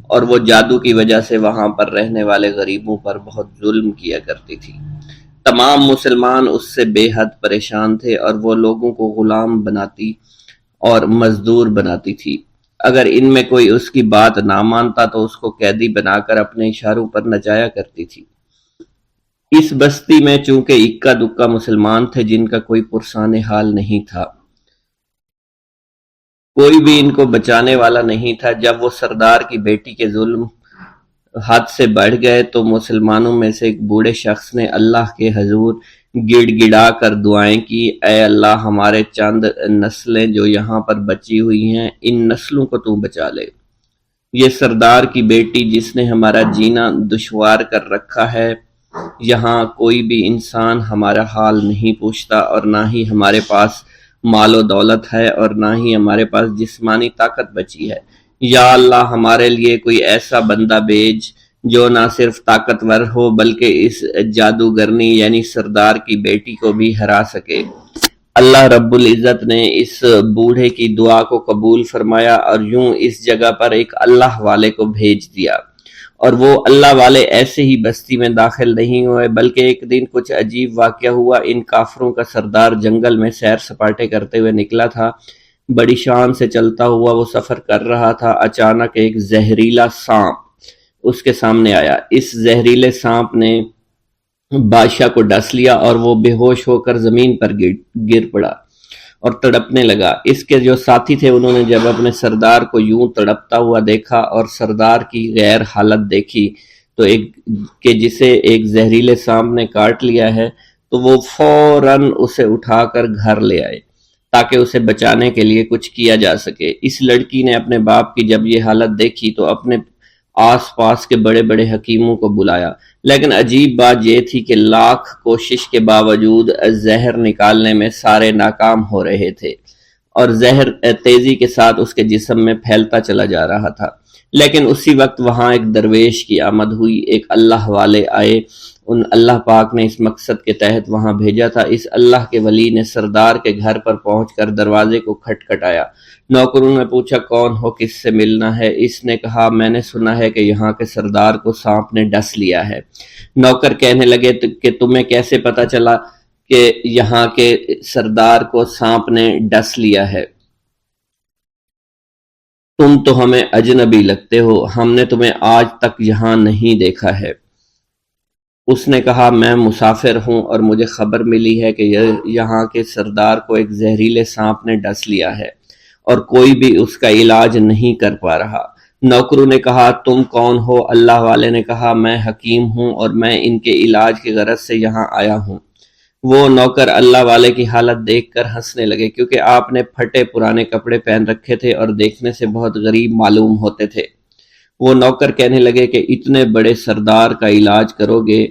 اور وہ جادو کی وجہ سے وہاں پر رہنے والے غریبوں پر بہت ظلم کیا کرتی تھی۔ تمام مسلمان اس سے بے حد پریشان تھے، اور وہ لوگوں کو غلام بناتی اور مزدور بناتی تھی۔ اگر ان میں کوئی اس کی بات نہ مانتا تو اس کو قیدی بنا کر اپنے اشاروں پر نچایا کرتی تھی۔ اس بستی میں چونکہ اکا دکا مسلمان تھے جن کا کوئی پرسان حال نہیں تھا، کوئی بھی ان کو بچانے والا نہیں تھا۔ جب وہ سردار کی بیٹی کے ظلم حد سے بڑھ گئے تو مسلمانوں میں سے ایک بوڑھے شخص نے اللہ کے حضور گڑ گڑا کر دعائیں کی، اے اللہ، ہمارے چند نسلیں جو یہاں پر بچی ہوئی ہیں، ان نسلوں کو تو بچا لے۔ یہ سردار کی بیٹی جس نے ہمارا جینا دشوار کر رکھا ہے، یہاں کوئی بھی انسان ہمارا حال نہیں پوچھتا، اور نہ ہی ہمارے پاس مال و دولت ہے، اور نہ ہی ہمارے پاس جسمانی طاقت بچی ہے۔ یا اللہ، ہمارے لیے کوئی ایسا بندہ بھیج جو نہ صرف طاقتور ہو بلکہ اس جادوگرنی یعنی سردار کی بیٹی کو بھی ہرا سکے۔ اللہ رب العزت نے اس بوڑھے کی دعا کو قبول فرمایا، اور یوں اس جگہ پر ایک اللہ والے کو بھیج دیا۔ اور وہ اللہ والے ایسے ہی بستی میں داخل نہیں ہوئے، بلکہ ایک دن کچھ عجیب واقعہ ہوا۔ ان کافروں کا سردار جنگل میں سیر سپاٹے کرتے ہوئے نکلا تھا، بڑی شان سے چلتا ہوا وہ سفر کر رہا تھا۔ اچانک ایک زہریلا سانپ اس کے سامنے آیا۔ اس زہریلے سانپ نے بادشاہ کو ڈس لیا، اور وہ بے ہوش ہو کر زمین پر گر پڑا اور تڑپنے لگا۔ اس کے جو ساتھی تھے انہوں نے جب اپنے سردار کو یوں تڑپتا ہوا دیکھا اور سردار کی غیر حالت دیکھی تو کہ جسے ایک زہریلے سانپ نے کاٹ لیا ہے، تو وہ فوراً اسے اٹھا کر گھر لے آئے تاکہ اسے بچانے کے لیے کچھ کیا جا سکے۔ اس لڑکی نے اپنے باپ کی جب یہ حالت دیکھی تو اپنے آس پاس کے بڑے بڑے حکیموں کو بلایا، لیکن عجیب بات یہ تھی کہ لاکھ کوشش کے باوجود زہر نکالنے میں سارے ناکام ہو رہے تھے، اور زہر تیزی کے ساتھ اس کے جسم میں پھیلتا چلا جا رہا تھا۔ لیکن اسی وقت وہاں ایک درویش کی آمد ہوئی، ایک اللہ والے آئے، ان اللہ پاک نے اس مقصد کے تحت وہاں بھیجا تھا۔ اس اللہ کے ولی نے سردار کے گھر پر پہنچ کر دروازے کو کھٹکھٹایا۔ نوکروں نے پوچھا کون ہو، کس سے ملنا ہے؟ اس نے کہا میں نے سنا ہے کہ یہاں کے سردار کو سانپ نے ڈس لیا ہے۔ نوکر کہنے لگے کہ تمہیں کیسے پتا چلا کہ یہاں کے سردار کو سانپ نے ڈس لیا ہے؟ تم تو ہمیں اجنبی لگتے ہو، ہم نے تمہیں آج تک یہاں نہیں دیکھا ہے۔ اس نے کہا میں مسافر ہوں، اور مجھے خبر ملی ہے کہ یہاں کے سردار کو ایک زہریلے سانپ نے ڈس لیا ہے، اور کوئی بھی اس کا علاج نہیں کر پا رہا۔ نوکروں نے کہا تم کون ہو؟ اللہ والے نے کہا میں حکیم ہوں، اور میں ان کے علاج کی غرض سے یہاں آیا ہوں۔ وہ نوکر اللہ والے کی حالت دیکھ کر ہنسنے لگے، کیونکہ آپ نے پھٹے پرانے کپڑے پہن رکھے تھے اور دیکھنے سے بہت غریب معلوم ہوتے تھے۔ وہ نوکر کہنے لگے کہ اتنے بڑے سردار کا علاج کرو گے؟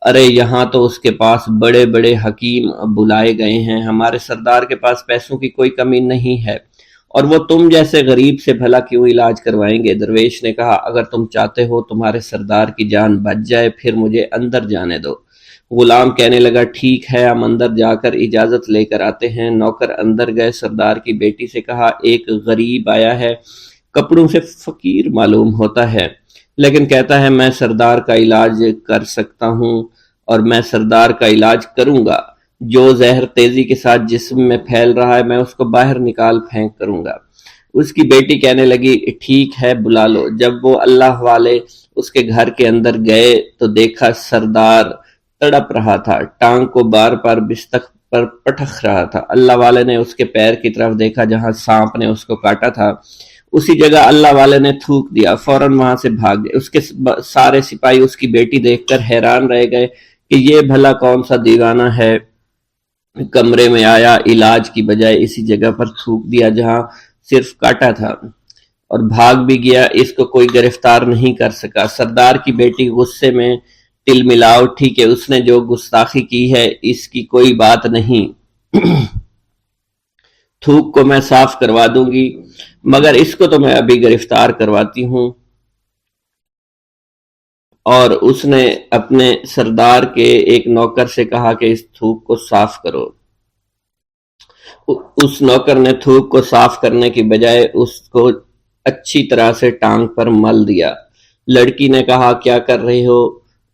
ارے یہاں تو اس کے پاس بڑے بڑے حکیم بلائے گئے ہیں، ہمارے سردار کے پاس پیسوں کی کوئی کمی نہیں ہے، اور وہ تم جیسے غریب سے بھلا کیوں علاج کروائیں گے؟ درویش نے کہا اگر تم چاہتے ہو تمہارے سردار کی جان بچ جائے پھر مجھے اندر جانے دو۔ غلام کہنے لگا ٹھیک ہے، ہم اندر جا کر اجازت لے کر آتے ہیں۔ نوکر اندر گئے، سردار کی بیٹی سے کہا ایک غریب آیا ہے، کپڑوں سے فقیر معلوم ہوتا ہے، لیکن کہتا ہے میں سردار کا علاج کر سکتا ہوں اور میں سردار کا علاج کروں گا۔ جو زہر تیزی کے ساتھ جسم میں پھیل رہا ہے میں اس کو باہر نکال پھینک کروں گا۔ اس کی بیٹی کہنے لگی ٹھیک ہے بلا لو۔ جب وہ اللہ والے اس کے گھر کے اندر گئے تو دیکھا سردار تڑپ رہا تھا، ٹانگ کو بار بار بستر پر پٹخ رہا تھا۔ اللہ والے نے اس کے پیر کی طرف دیکھا جہاں سانپ نے اس کو کاٹا تھا، اسی جگہ اللہ والے نے تھوک دیا، فوراً وہاں سے بھاگ گئے۔ اس کے سارے سپاہی اس کی بیٹی دیکھ کر حیران رہ گئے کہ یہ بھلا کون سا دیوانہ ہے، کمرے میں آیا، علاج کی بجائے اسی جگہ پر تھوک دیا جہاں صرف کاٹا تھا، اور بھاگ بھی گیا، اس کو کوئی گرفتار نہیں کر سکا۔ سردار کی بیٹی غصے میں ٹل ملا اٹھی کہ اس نے جو گستاخی کی ہے اس کی کوئی بات نہیں، تھوک کو میں صاف کروا دوں گی، مگر اس کو تو میں ابھی گرفتار کرواتی ہوں۔ اور اس نے اپنے سردار کے ایک نوکر سے کہا کہ اس تھوک کو صاف کرو۔ اس نوکر نے تھوک کو صاف کرنے کی بجائے اس کو اچھی طرح سے ٹانگ پر مل دیا۔ لڑکی نے کہا کیا کر رہے ہو؟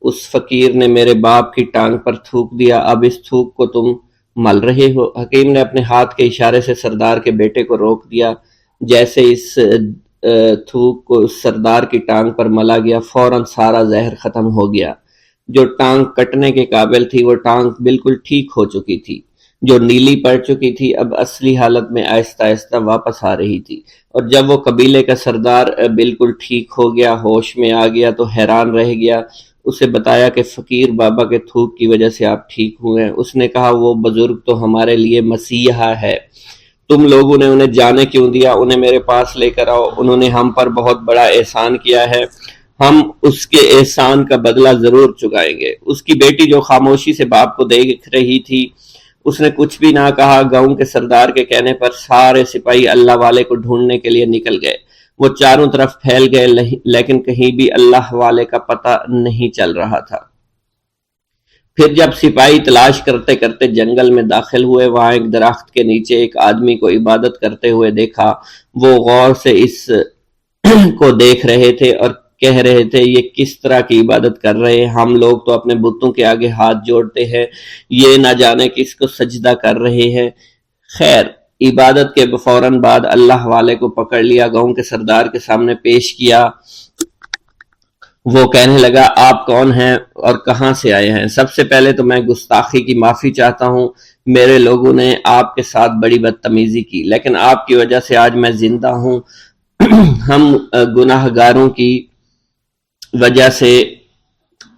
اس فقیر نے میرے باپ کی ٹانگ پر تھوک دیا، اب اس تھوک کو تم مل رہے ہو۔ حکیم نے اپنے ہاتھ کے اشارے سے سردار کے بیٹے کو روک دیا۔ جیسے اس تھوک کو سردار کی ٹانگ پر ملا گیا، فوراً سارا زہر ختم ہو گیا۔ جو ٹانگ کٹنے کے قابل تھی وہ ٹانگ بالکل ٹھیک ہو چکی تھی، جو نیلی پڑ چکی تھی اب اصلی حالت میں آہستہ آہستہ واپس آ رہی تھی۔ اور جب وہ قبیلے کا سردار بالکل ٹھیک ہو گیا، ہوش میں آ گیا تو حیران رہ گیا۔ اسے بتایا کہ فقیر بابا کے تھوک کی وجہ سے آپ ٹھیک ہوئے ہیں۔ اس نے کہا وہ بزرگ تو ہمارے لیے مسیحا ہے، تم لوگوں نے انہیں جانے کیوں دیا؟ انہیں میرے پاس لے کر آؤ، انہوں نے ہم پر بہت بڑا احسان کیا ہے، ہم اس کے احسان کا بدلہ ضرور چکائیں گے۔ اس کی بیٹی جو خاموشی سے باپ کو دیکھ رہی تھی، اس نے کچھ بھی نہ کہا۔ گاؤں کے سردار کے کہنے پر سارے سپاہی اللہ والے کو ڈھونڈنے کے لیے نکل گئے۔ وہ چاروں طرف پھیل گئے لیکن کہیں بھی اللہ والے کا پتہ نہیں چل رہا تھا۔ پھر جب سپاہی تلاش کرتے کرتے جنگل میں داخل ہوئے، وہاں ایک درخت کے نیچے ایک آدمی کو عبادت کرتے ہوئے دیکھا۔ وہ غور سے اس کو دیکھ رہے تھے اور کہہ رہے تھے یہ کس طرح کی عبادت کر رہے ہیں؟ ہم لوگ تو اپنے بتوں کے آگے ہاتھ جوڑتے ہیں، یہ نہ جانے کس کو سجدہ کر رہے ہیں۔ خیر، عبادت کے فوراً بعد اللہ والے کو پکڑ لیا، گاؤں کے سردار کے سامنے پیش کیا۔ وہ کہنے لگا آپ کون ہیں اور کہاں سے آئے ہیں؟ سب سے پہلے تو میں گستاخی کی معافی چاہتا ہوں، میرے لوگوں نے آپ کے ساتھ بڑی بدتمیزی کی، لیکن آپ کی وجہ سے آج میں زندہ ہوں۔ ہم گناہ گاروں کی وجہ سے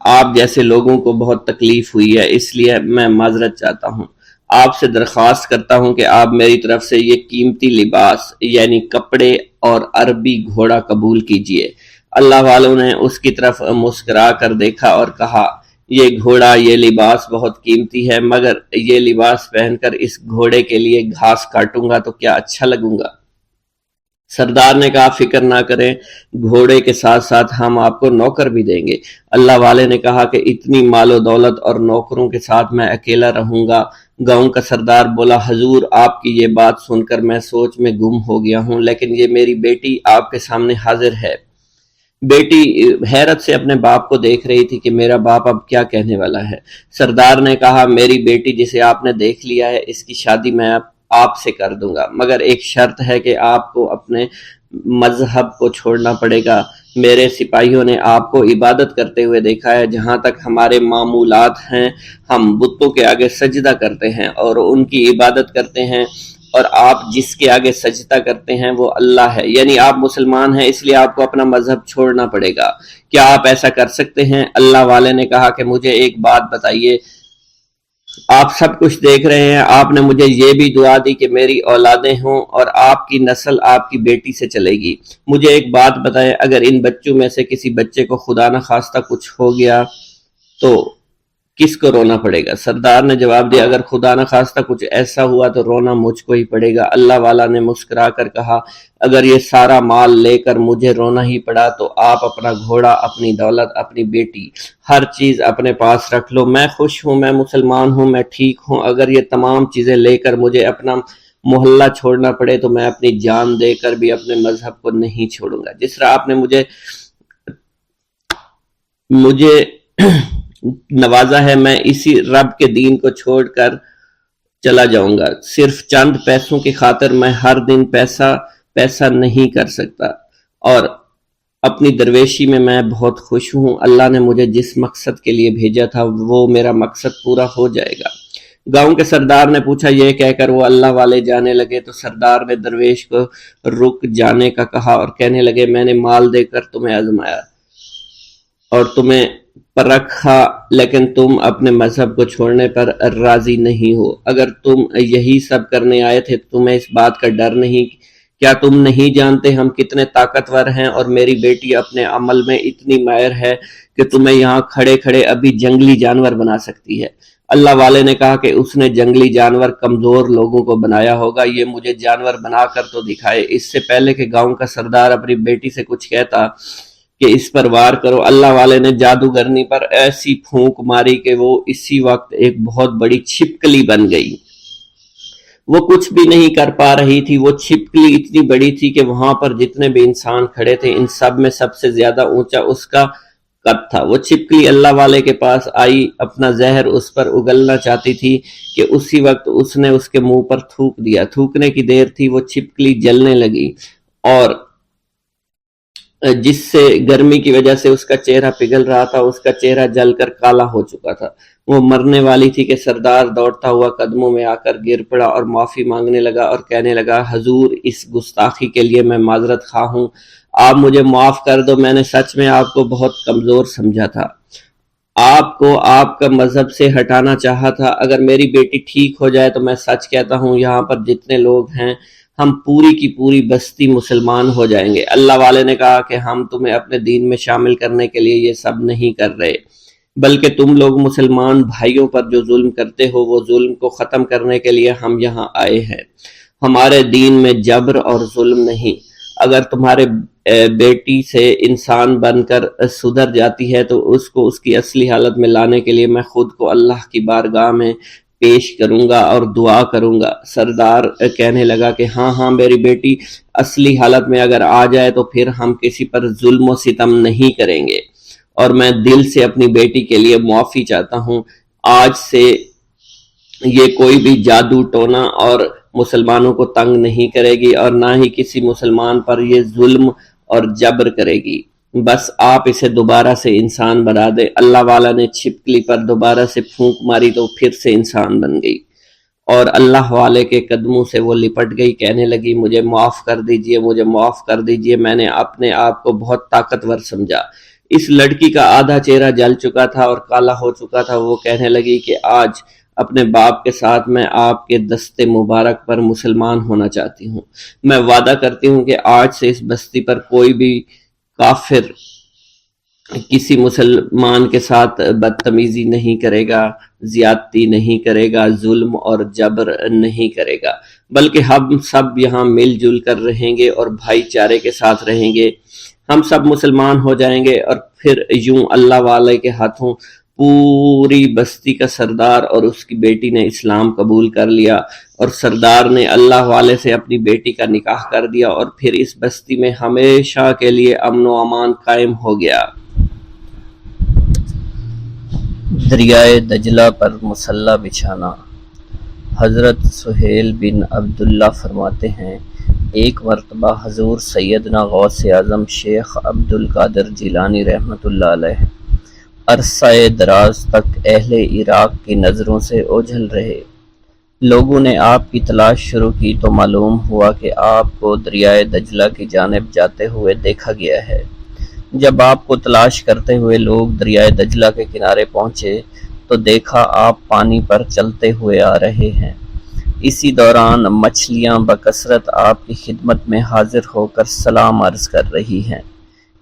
آپ جیسے لوگوں کو بہت تکلیف ہوئی ہے، اس لیے میں معذرت چاہتا ہوں۔ آپ سے درخواست کرتا ہوں کہ آپ میری طرف سے یہ قیمتی لباس یعنی کپڑے اور عربی گھوڑا قبول کیجئے۔ اللہ والوں نے اس کی طرف مسکرا کر دیکھا اور کہا یہ گھوڑا، یہ لباس بہت قیمتی ہے، مگر یہ لباس پہن کر اس گھوڑے کے لیے گھاس کاٹوں گا تو کیا اچھا لگوں گا؟ سردار نے کہا فکر نہ کریں، گھوڑے کے ساتھ ساتھ ہم آپ کو نوکر بھی دیں گے۔ اللہ والے نے کہا کہ اتنی مال و دولت اور نوکروں کے ساتھ میں اکیلا رہوں گا؟ گاؤں کا سردار بولا حضور آپ کی یہ بات سن کر میں سوچ میں گم ہو گیا ہوں، لیکن یہ میری بیٹی آپ کے سامنے حاضر ہے۔ بیٹی حیرت سے اپنے باپ کو دیکھ رہی تھی کہ میرا باپ اب کیا کہنے والا ہے۔ سردار نے کہا میری بیٹی جسے آپ نے دیکھ لیا ہے، اس کی شادی میں آپ سے کر دوں گا، مگر ایک شرط ہے کہ آپ کو اپنے مذہب کو چھوڑنا پڑے گا۔ میرے سپاہیوں نے آپ کو عبادت کرتے ہوئے دیکھا ہے، جہاں تک ہمارے معمولات ہیں ہم بتوں کے آگے سجدہ کرتے ہیں اور ان کی عبادت کرتے ہیں، اور آپ جس کے آگے سجدہ کرتے ہیں وہ اللہ ہے، یعنی آپ مسلمان ہیں، اس لیے آپ کو اپنا مذہب چھوڑنا پڑے گا۔ کیا آپ ایسا کر سکتے ہیں؟ اللہ والے نے کہا کہ مجھے ایک بات بتائیے، آپ سب کچھ دیکھ رہے ہیں، آپ نے مجھے یہ بھی دعا دی کہ میری اولادیں ہوں اور آپ کی نسل آپ کی بیٹی سے چلے گی۔ مجھے ایک بات بتائیں، اگر ان بچوں میں سے کسی بچے کو خدا نہ خواستہ کچھ ہو گیا تو کس کو رونا پڑے گا؟ سردار نے جواب دیا اگر خدا نہ خواستہ کچھ ایسا ہوا تو رونا مجھ کو ہی پڑے گا۔ اللہ والا نے مسکرا کر کہا اگر یہ سارا مال لے کر مجھے رونا ہی پڑا تو آپ اپنا گھوڑا، اپنی دولت، اپنی بیٹی، ہر چیز اپنے پاس رکھ لو۔ میں خوش ہوں، میں مسلمان ہوں، میں ٹھیک ہوں۔ اگر یہ تمام چیزیں لے کر مجھے اپنا محلہ چھوڑنا پڑے تو میں اپنی جان دے کر بھی اپنے مذہب کو نہیں چھوڑوں گا۔ جس طرح آپ نے مجھے نوازا ہے، میں اسی رب کے دین کو چھوڑ کر چلا جاؤں گا۔ صرف چند پیسوں کی خاطر میں ہر دن پیسہ نہیں کر سکتا، اور اپنی درویشی میں بہت خوش ہوں۔ اللہ نے مجھے جس مقصد کے لیے بھیجا تھا وہ میرا مقصد پورا ہو جائے گا۔ گاؤں کے سردار نے پوچھا، یہ کہہ کر وہ اللہ والے جانے لگے تو سردار نے درویش کو رک جانے کا کہا اور کہنے لگے، میں نے مال دے کر تمہیں آزمایا اور تمہیں پرکھا، لیکن تم اپنے مذہب کو چھوڑنے پر راضی نہیں ہو۔ اگر تم یہی سب کرنے آئے تھے تو تمہیں اس بات کا ڈر نہیں؟ کیا تم نہیں جانتے ہم کتنے طاقتور ہیں، اور میری بیٹی اپنے عمل میں اتنی ماہر ہے کہ تمہیں یہاں کھڑے کھڑے ابھی جنگلی جانور بنا سکتی ہے۔ اللہ والے نے کہا کہ اس نے جنگلی جانور کمزور لوگوں کو بنایا ہوگا، یہ مجھے جانور بنا کر تو دکھائے۔ اس سے پہلے کہ گاؤں کا سردار اپنی بیٹی سے کچھ کہتا کہ اس پر وار کرو، اللہ والے نے جادوگرنی پر ایسی پھونک ماری کہ وہ اسی وقت ایک بہت بڑی چھپکلی بن گئی۔ وہ کچھ بھی نہیں کر پا رہی تھی، وہ چھپکلی اتنی بڑی تھی کہ وہاں پر جتنے بھی انسان کھڑے تھے ان سب میں سب سے زیادہ اونچا اس کا قد تھا۔ وہ چھپکلی اللہ والے کے پاس آئی، اپنا زہر اس پر اگلنا چاہتی تھی کہ اسی وقت اس نے اس کے منہ پر تھوک دیا۔ تھوکنے کی دیر تھی، وہ چھپکلی جلنے لگی، اور جس سے گرمی کی وجہ سے اس کا چہرہ پگھل رہا تھا، اس کا چہرہ جل کر کالا ہو چکا تھا۔ وہ مرنے والی تھی کہ سردار دوڑتا ہوا قدموں میں آ کر گر پڑا اور معافی مانگنے لگا اور کہنے لگا، حضور اس گستاخی کے لیے میں معذرت خواہ ہوں، آپ مجھے معاف کر دو، میں نے سچ میں آپ کو بہت کمزور سمجھا تھا، آپ کو آپ کا مذہب سے ہٹانا چاہا تھا۔ اگر میری بیٹی ٹھیک ہو جائے تو میں سچ کہتا ہوں یہاں پر جتنے لوگ ہیں ہم پوری کی پوری بستی مسلمان ہو جائیں گے۔ اللہ والے نے کہا کہ ہم تمہیں اپنے دین میں شامل کرنے کے لیے یہ سب نہیں کر رہے، بلکہ تم لوگ مسلمان بھائیوں پر جو ظلم کرتے ہو وہ ظلم کو ختم کرنے کے لیے ہم یہاں آئے ہیں۔ ہمارے دین میں جبر اور ظلم نہیں۔ اگر تمہارے بیٹی سے انسان بن کر سدھر جاتی ہے تو اس کو اس کی اصلی حالت میں لانے کے لیے میں خود کو اللہ کی بارگاہ میں پیش کروں گا اور دعا کروں گا۔ سردار کہنے لگا کہ ہاں میری بیٹی اصلی حالت میں اگر آ جائے تو پھر ہم کسی پر ظلم و ستم نہیں کریں گے، اور میں دل سے اپنی بیٹی کے لیے معافی چاہتا ہوں۔ آج سے یہ کوئی بھی جادو ٹونا اور مسلمانوں کو تنگ نہیں کرے گی، اور نہ ہی کسی مسلمان پر یہ ظلم اور جبر کرے گی۔ بس آپ اسے دوبارہ سے انسان بنا دے۔ اللہ والا نے چھپکلی پر دوبارہ سے پھونک ماری تو پھر سے انسان بن گئی، اور اللہ والے کے قدموں سے وہ لپٹ گئی، کہنے لگی، مجھے معاف کر دیجئے، مجھے معاف کر دیجئے، میں نے اپنے آپ کو بہت طاقتور سمجھا۔ اس لڑکی کا آدھا چہرہ جل چکا تھا اور کالا ہو چکا تھا۔ وہ کہنے لگی کہ آج اپنے باپ کے ساتھ میں آپ کے دست مبارک پر مسلمان ہونا چاہتی ہوں۔ میں وعدہ کرتی ہوں کہ آج سے اس بستی پر کوئی بھی کافر کسی مسلمان کے ساتھ بدتمیزی نہیں کرے گا، زیادتی نہیں کرے گا، ظلم اور جبر نہیں کرے گا، بلکہ ہم سب یہاں مل جل کر رہیں گے اور بھائی چارے کے ساتھ رہیں گے۔ ہم سب مسلمان ہو جائیں گے، اور پھر یوں اللہ والے کے ہاتھوں پوری بستی کا سردار اور اس کی بیٹی نے اسلام قبول کر لیا، اور سردار نے اللہ والے سے اپنی بیٹی کا نکاح کر دیا، اور پھر اس بستی میں ہمیشہ کے لیے امن و امان قائم ہو گیا۔ دریائے دجلہ پر مسلح بچھانا۔ حضرت سہیل بن عبداللہ فرماتے ہیں، ایک مرتبہ حضور سیدنا غوث اعظم شیخ عبد القادر جیلانی رحمۃ اللہ علیہ عرصہ دراز تک اہل عراق کی نظروں سے اوجھل رہے۔ لوگوں نے آپ کی تلاش شروع کی تو معلوم ہوا کہ آپ کو دریائے دجلہ کی جانب جاتے ہوئے دیکھا گیا ہے۔ جب آپ کو تلاش کرتے ہوئے لوگ دریائے دجلہ کے کنارے پہنچے تو دیکھا آپ پانی پر چلتے ہوئے آ رہے ہیں۔ اسی دوران مچھلیاں بکثرت آپ کی خدمت میں حاضر ہو کر سلام عرض کر رہی ہیں۔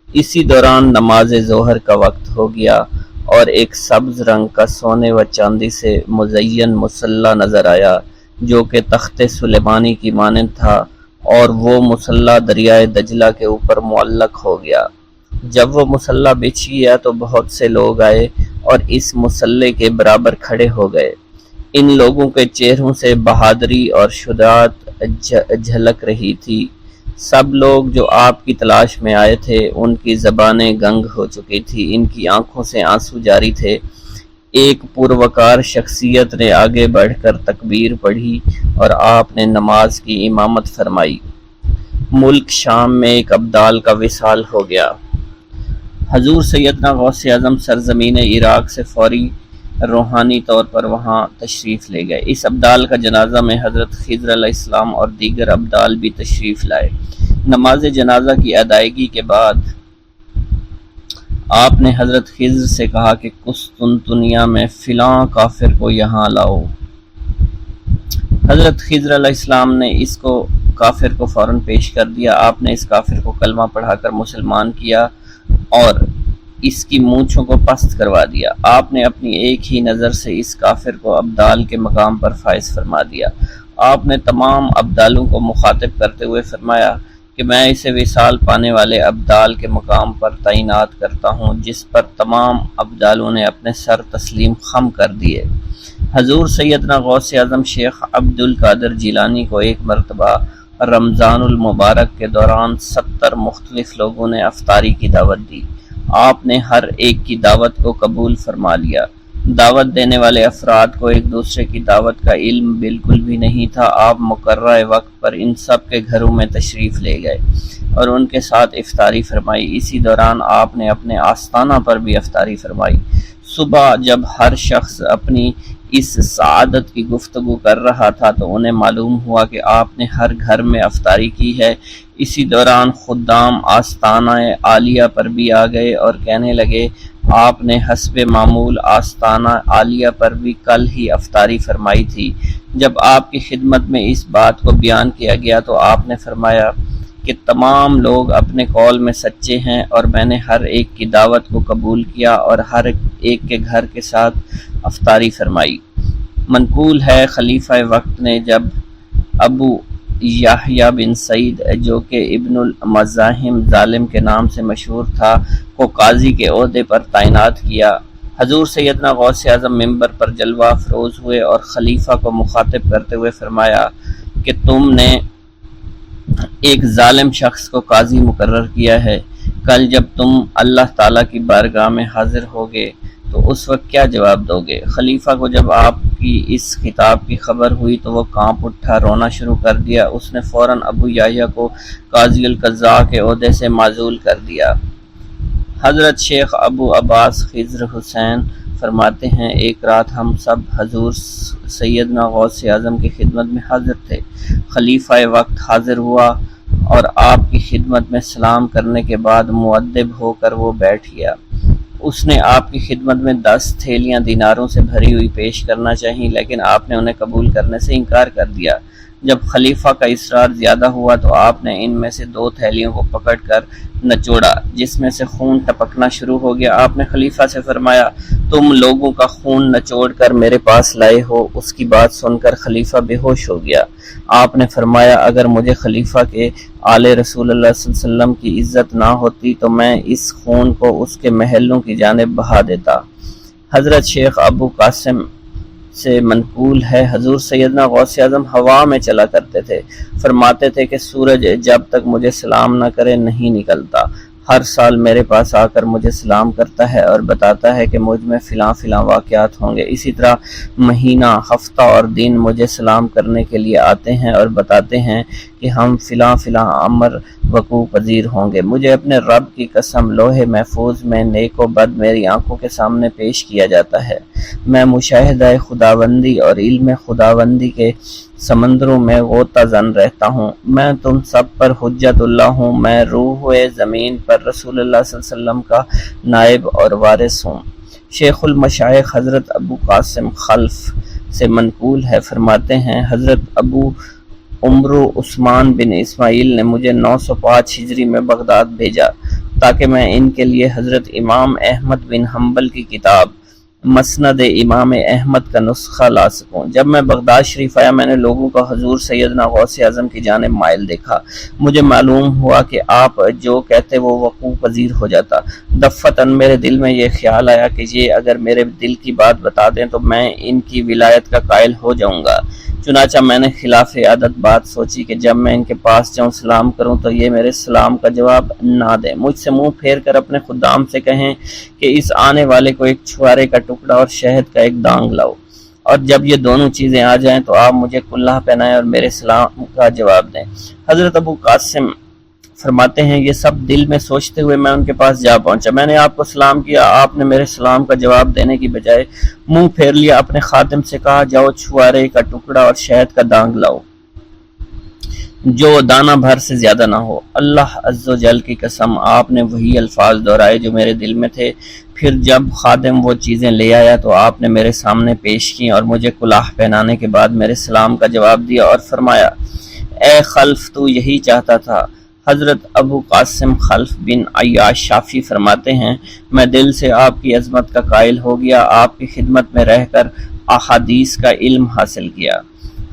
اسی دوران نماز ظہر کا وقت ہو گیا اور ایک سبز رنگ کا سونے و چاندی سے مزین مصلی نظر آیا جو کہ تخت سلیمانی کی مانند تھا، اور وہ مصلی دریائے دجلہ کے اوپر معلق ہو گیا۔ جب وہ مصلی بچھ گیا تو بہت سے لوگ آئے اور اس مصلی کے برابر کھڑے ہو گئے۔ ان لوگوں کے چہروں سے بہادری اور شجاعت جھلک رہی تھی۔ سب لوگ جو آپ کی تلاش میں آئے تھے ان کی زبانیں گنگ ہو چکی تھی، ان کی آنکھوں سے آنسو جاری تھے۔ ایک پروقار شخصیت نے آگے بڑھ کر تکبیر پڑھی اور آپ نے نماز کی امامت فرمائی۔ ملک شام میں ایک ابدال کا وصال ہو گیا۔ حضور سیدنا غوث اعظم سرزمین عراق سے فوری روحانی طور پر وہاں تشریف لے گئے۔ اس ابدال کا جنازہ میں حضرت خضر علیہ السلام اور دیگر ابدال بھی تشریف لائے۔ نماز جنازہ کی ادائیگی کے بعد آپ نے حضرت خضر سے کہا کہ قسطنطنیہ میں فلاں کافر کو یہاں لاؤ۔ حضرت خضر علیہ السلام نے اس کو کافر کو فوراً پیش کر دیا۔ آپ نے اس کافر کو کلمہ پڑھا کر مسلمان کیا اور اس کی مونچھوں کو پست کروا دیا۔ آپ نے اپنی ایک ہی نظر سے اس کافر کو ابدال کے مقام پر فائز فرما دیا۔ آپ نے تمام ابدالوں کو مخاطب کرتے ہوئے فرمایا کہ میں اسے وصال پانے والے ابدال کے مقام پر تعینات کرتا ہوں، جس پر تمام ابدالوں نے اپنے سر تسلیم خم کر دیے۔ حضور سیدنا غوث اعظم شیخ عبد القادر جیلانی کو ایک مرتبہ رمضان المبارک کے دوران 70 مختلف لوگوں نے افطاری کی دعوت دی۔ آپ نے ہر ایک کی دعوت کو قبول فرما لیا۔ دعوت دینے والے افراد کو ایک دوسرے کی دعوت کا علم بالکل بھی نہیں تھا۔ آپ مقررہ وقت پر ان سب کے گھروں میں تشریف لے گئے اور ان کے ساتھ افطاری فرمائی۔ اسی دوران آپ نے اپنے آستانہ پر بھی افطاری فرمائی۔ صبح جب ہر شخص اپنی اس سعادت کی گفتگو کر رہا تھا تو انہیں معلوم ہوا کہ آپ نے ہر گھر میں افطاری کی ہے۔ اسی دوران خدام آستانہ عالیہ پر بھی آ گئے اور کہنے لگے آپ نے حسب معمول آستانہ عالیہ پر بھی کل ہی افطاری فرمائی تھی۔ جب آپ کی خدمت میں اس بات کو بیان کیا گیا تو آپ نے فرمایا کہ تمام لوگ اپنے قول میں سچے ہیں اور میں نے ہر ایک کی دعوت کو قبول کیا اور ہر ایک کے گھر کے ساتھ افطاری فرمائی۔ منقول ہے خلیفہ وقت نے جب ابو یحییٰ بن سعید جو کہ ابن المزاحم ظالم کے نام سے مشہور تھا کو قاضی کے عہدے پر تعینات کیا۔ حضور سیدنا غوث اعظم ممبر پر جلوہ افروز ہوئے اور خلیفہ کو مخاطب کرتے ہوئے فرمایا کہ تم نے ایک ظالم شخص کو قاضی مقرر کیا ہے۔ کل جب تم اللہ تعالیٰ کی بارگاہ میں حاضر ہوگے تو اس وقت کیا جواب دو گے؟ خلیفہ کو جب آپ کی اس خطاب کی خبر ہوئی تو وہ کانپ اٹھا، رونا شروع کر دیا۔ اس نے فوراً ابو یحییٰ کو قاضی القضاء کے عہدے سے معزول کر دیا۔ حضرت شیخ ابو عباس خضر حسین فرماتے ہیں ایک رات ہم سب حضور سیدنا غوث اعظم کی خدمت میں حاضر تھے۔ خلیفہ وقت حاضر ہوا اور آپ کی خدمت میں سلام کرنے کے بعد مؤدب ہو کر وہ بیٹھ گیا۔ اس نے آپ کی خدمت میں 10 تھیلیاں دیناروں سے بھری ہوئی پیش کرنا چاہییں، لیکن آپ نے انہیں قبول کرنے سے انکار کر دیا۔ جب خلیفہ کا اصرار زیادہ ہوا تو آپ نے ان میں سے 2 تھیلیوں کو پکڑ کر نچوڑا، جس میں سے خون ٹپکنا شروع ہو گیا۔ آپ نے خلیفہ سے فرمایا تم لوگوں کا خون نچوڑ کر میرے پاس لائے ہو۔ اس کی بات سن کر خلیفہ بے ہوش ہو گیا۔ آپ نے فرمایا اگر مجھے خلیفہ کے آل رسول اللہ صلی اللہ علیہ وسلم کی عزت نہ ہوتی تو میں اس خون کو اس کے محلوں کی جانب بہا دیتا۔ حضرت شیخ ابو قاسم سے منقول ہے حضور سیدنا غوث اعظم ہوا میں چلا کرتے تھے۔ فرماتے تھے کہ سورج جب تک مجھے سلام نہ کرے نہیں نکلتا۔ ہر سال میرے پاس آ کر مجھے سلام کرتا ہے اور بتاتا ہے کہ مجھ میں فلاں فلاں واقعات ہوں گے۔ اسی طرح مہینہ، ہفتہ اور دن مجھے سلام کرنے کے لیے آتے ہیں اور بتاتے ہیں کہ ہم فلاں فلاں امر وقوع پذیر ہوں گے۔ مجھے اپنے رب کی قسم لوح محفوظ میں نیک و بد میری آنکھوں کے سامنے پیش کیا جاتا ہے۔ میں مشاہدہ خداوندی اور علم خداوندی کے سمندروں میں غوطہ زن رہتا ہوں۔ میں تم سب پر حجت اللہ ہوں۔ میں روح زمین پر رسول اللہ صلی اللہ علیہ وسلم کا نائب اور وارث ہوں۔ شیخ المشائخ حضرت ابو قاسم خلف سے منقول ہے، فرماتے ہیں حضرت ابو عمرو عثمان بن اسماعیل نے مجھے 905 ہجری میں بغداد بھیجا تاکہ میں ان کے لیے حضرت امام احمد بن حنبل کی کتاب مسند امام احمد کا نسخہ لا سکوں۔ جب میں بغداد شریف آیا میں نے لوگوں کو حضور سیدنا غوث اعظم کی جانب مائل دیکھا۔ مجھے معلوم ہوا کہ آپ جو کہتے وہ وقوع پذیر ہو جاتا۔ دفتن میرے دل میں یہ خیال آیا کہ یہ اگر میرے دل کی بات بتا دیں تو میں ان کی ولایت کا قائل ہو جاؤں گا۔ چنانچہ میں نے خلاف عادت بات سوچی کہ جب میں ان کے پاس جاؤں سلام کروں تو یہ میرے سلام کا جواب نہ دیں، مجھ سے منہ پھیر کر اپنے خدام سے کہیں کہ اس آنے والے کو ایک چھوارے کا ٹکڑا اور شہد کا ایک دانگ لاؤ، اور جب یہ دونوں چیزیں آ جائیں تو آپ مجھے کلہ پہنائیں اور میرے سلام کا جواب دیں۔ حضرت ابو قاسم فرماتے ہیں یہ سب دل میں سوچتے ہوئے میں ان کے پاس جا پہنچا۔ میں نے آپ کو سلام کیا، آپ نے میرے سلام کا جواب دینے کی بجائے منہ پھیر لیا۔ اپنے خادم سے کہا جاؤ چھوارے کا ٹکڑا اور شہد کا دانگ لاؤ جو دانہ بھر سے زیادہ نہ ہو۔ اللہ عز و جل کی قسم آپ نے وہی الفاظ دہرائے جو میرے دل میں تھے۔ پھر جب خادم وہ چیزیں لے آیا تو آپ نے میرے سامنے پیش کی اور مجھے کلاه پہنانے کے بعد میرے سلام کا جواب دیا اور فرمایا اے خلف تو یہی چاہتا تھا۔ حضرت ابو قاسم خلف بن عیاش شافعی فرماتے ہیں میں دل سے آپ کی عظمت کا قائل ہو گیا، آپ کی خدمت میں رہ کر احادیث کا علم حاصل کیا۔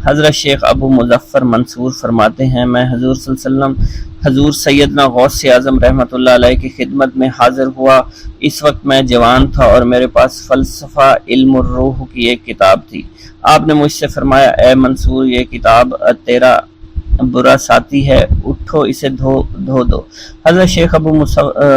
حضرت شیخ ابو مظفر منصور فرماتے ہیں میں حضور صلی اللہ علیہ وسلم حضور سیدنا غوث اعظم رحمۃ اللہ علیہ کی خدمت میں حاضر ہوا۔ اس وقت میں جوان تھا اور میرے پاس فلسفہ علم الروح کی ایک کتاب تھی۔ آپ نے مجھ سے فرمایا اے منصور یہ کتاب تیرا برا ساتھی ہے، اٹھو اسے دھو دو۔ حضرت شیخ ابو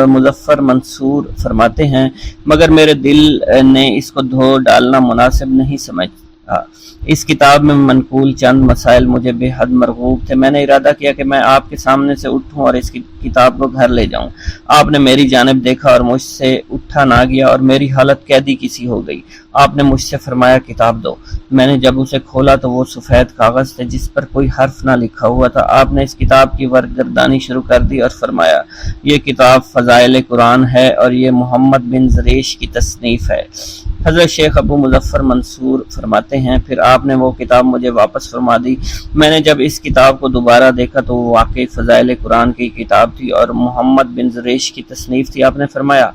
مظفر منصور فرماتے ہیں مگر میرے دل نے اس کو دھو ڈالنا مناسب نہیں سمجھا۔ اس کتاب میں منقول چند مسائل مجھے بے حد مرغوب تھے۔ میں نے ارادہ کیا کہ میں آپ کے سامنے سے اٹھوں اور اس کتاب کو گھر لے جاؤں۔ آپ نے میری جانب دیکھا اور مجھ سے اٹھا نہ گیا اور میری حالت قیدی کسی ہو گئی۔ آپ نے مجھ سے فرمایا کتاب دو۔ میں نے جب اسے کھولا تو وہ سفید کاغذ تھے جس پر کوئی حرف نہ لکھا ہوا تھا۔ آپ نے اس کتاب کی ورگردانی شروع کر دی اور فرمایا یہ کتاب فضائل قرآن ہے اور یہ محمد بن زریش کی تصنیف ہے۔ حضرت شیخ ابو مظفر منصور فرماتے ہیں پھر آپ نے وہ کتاب مجھے واپس فرما دی۔ میں نے جب اس کتاب کو دوبارہ دیکھا تو وہ واقعی فضائل قرآن کی کتاب تھی اور محمد بن زریش کی تصنیف تھی۔ آپ نے فرمایا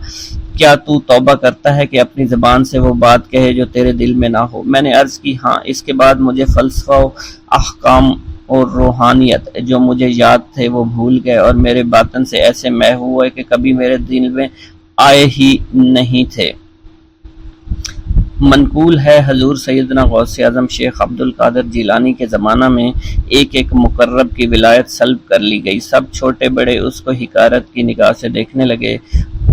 کیا تو توبہ کرتا ہے کہ اپنی زبان سے وہ بات کہے جو تیرے دل میں نہ ہو؟ میں نے عرض کی ہاں۔ اس کے بعد مجھے فلسفہ و احکام اور روحانیت جو مجھے یاد تھے وہ بھول گئے اور میرے باطن سے ایسے محو ہوئے کہ کبھی میرے دل میں آئے ہی نہیں تھے۔ منقول ہے حضور سیدنا غوث اعظم شیخ عبد القادر جیلانی کے زمانہ میں ایک ایک مقرب کی ولایت سلب کر لی گئی۔ سب چھوٹے بڑے اس کو حقارت کی نگاہ سے دیکھنے لگے۔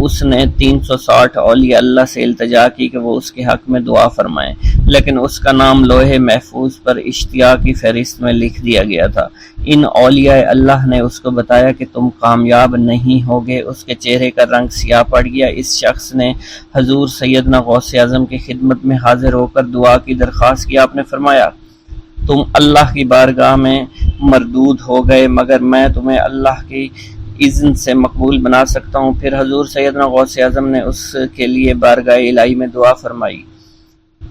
اس نے 360 اولیاء اللہ سے التجا کی کہ وہ اس کے حق میں دعا فرمائیں، لیکن اس کا نام لوح محفوظ پر اشتیاق کی فہرست میں لکھ دیا گیا تھا۔ ان اولیاء اللہ نے اس کو بتایا کہ تم کامیاب نہیں ہوگے۔ اس کے چہرے کا رنگ سیاہ پڑ گیا۔ اس شخص نے حضور سیدنا غوث اعظم کی خدمت میں حاضر ہو کر دعا کی درخواست کی۔ آپ نے فرمایا تم اللہ کی بارگاہ میں مردود ہو گئے مگر میں تمہیں اللہ کی اذن سے مقبول بنا سکتا ہوں۔ پھر حضور سیدنا غوث اعظم نے اس کے لیے بارگاہ الہی میں دعا فرمائی۔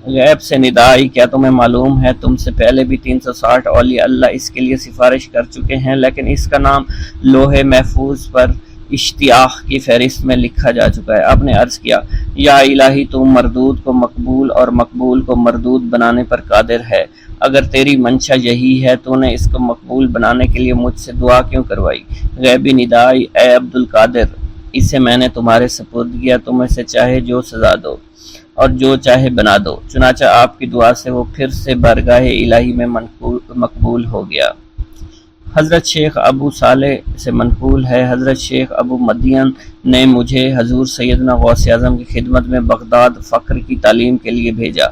غیب سے ندا آئی کیا تمہیں معلوم ہے تم سے پہلے بھی 360 اولیاء اللہ اس کے لیے سفارش کر چکے ہیں لیکن اس کا نام لوح محفوظ پر اشتیاق کی فہرست میں لکھا جا چکا ہے۔ آپ نے عرض کیا یا الہی تو مردود کو مقبول اور مقبول کو مردود بنانے پر قادر ہے۔ اگر تیری منشا یہی ہے تو نے اس کو مقبول بنانے کے لیے مجھ سے دعا کیوں کروائی؟ غیبی ندا آئی اے عبد القادر اسے میں نے تمہارے سپرد کیا، تم اسے چاہے جو سزا دو اور جو چاہے بنا دو۔ چنانچہ آپ کی دعا سے وہ پھر سے بارگاہ الہی میں مقبول ہو گیا۔ حضرت شیخ ابو صالح سے منقول ہے حضرت شیخ ابو مدین نے مجھے حضور سیدنا غوث اعظم کی خدمت میں بغداد فقر کی تعلیم کے لیے بھیجا۔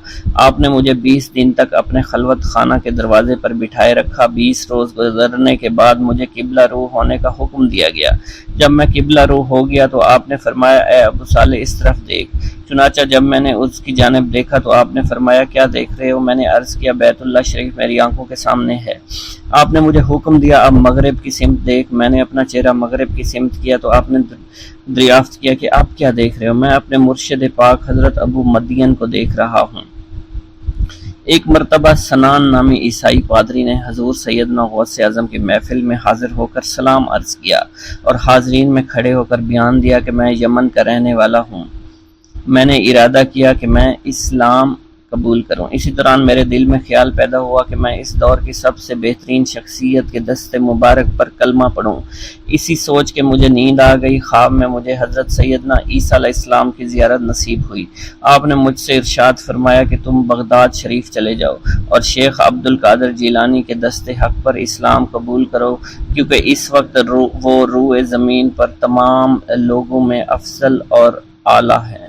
آپ نے مجھے 20 دن تک اپنے خلوت خانہ کے دروازے پر بٹھائے رکھا۔ 20 روز گزرنے کے بعد مجھے قبلہ رو ہونے کا حکم دیا گیا۔ جب میں قبلہ رو ہو گیا تو آپ نے فرمایا اے ابو صالح اس طرف دیکھ۔ چنانچہ جب میں نے اس کی جانب دیکھا تو آپ نے فرمایا کیا دیکھ رہے ہو؟ میں نے عرض کیا بیت اللہ شریف میری آنکھوں کے سامنے ہے۔ آپ نے مجھے حکم دیا اب مغرب کی سمت دیکھ۔ میں نے اپنا چہرہ مغرب کی سمت کیا تو آپ نے دریافت کیا کہ آپ کیا دیکھ رہے ہو؟ میں اپنے مرشد پاک حضرت ابو مدین کو دیکھ رہا ہوں۔ ایک مرتبہ سنان نامی عیسائی پادری نے حضور سیدنا غوث اعظم کی محفل میں حاضر ہو کر سلام عرض کیا اور حاضرین میں کھڑے ہو کر بیان دیا کہ میں یمن کا رہنے والا ہوں میں نے ارادہ کیا کہ میں اسلام قبول کروں۔ اسی دوران میرے دل میں خیال پیدا ہوا کہ میں اس دور کی سب سے بہترین شخصیت کے دست مبارک پر کلمہ پڑھوں۔ اسی سوچ کے مجھے نیند آ گئی۔ خواب میں مجھے حضرت سیدنا عیسیٰ علیہ السلام کی زیارت نصیب ہوئی۔ آپ نے مجھ سے ارشاد فرمایا کہ تم بغداد شریف چلے جاؤ اور شیخ عبد القادر جیلانی کے دست حق پر اسلام قبول کرو، کیونکہ اس وقت وہ روئے زمین پر تمام لوگوں میں افضل اور اعلیٰ ہے۔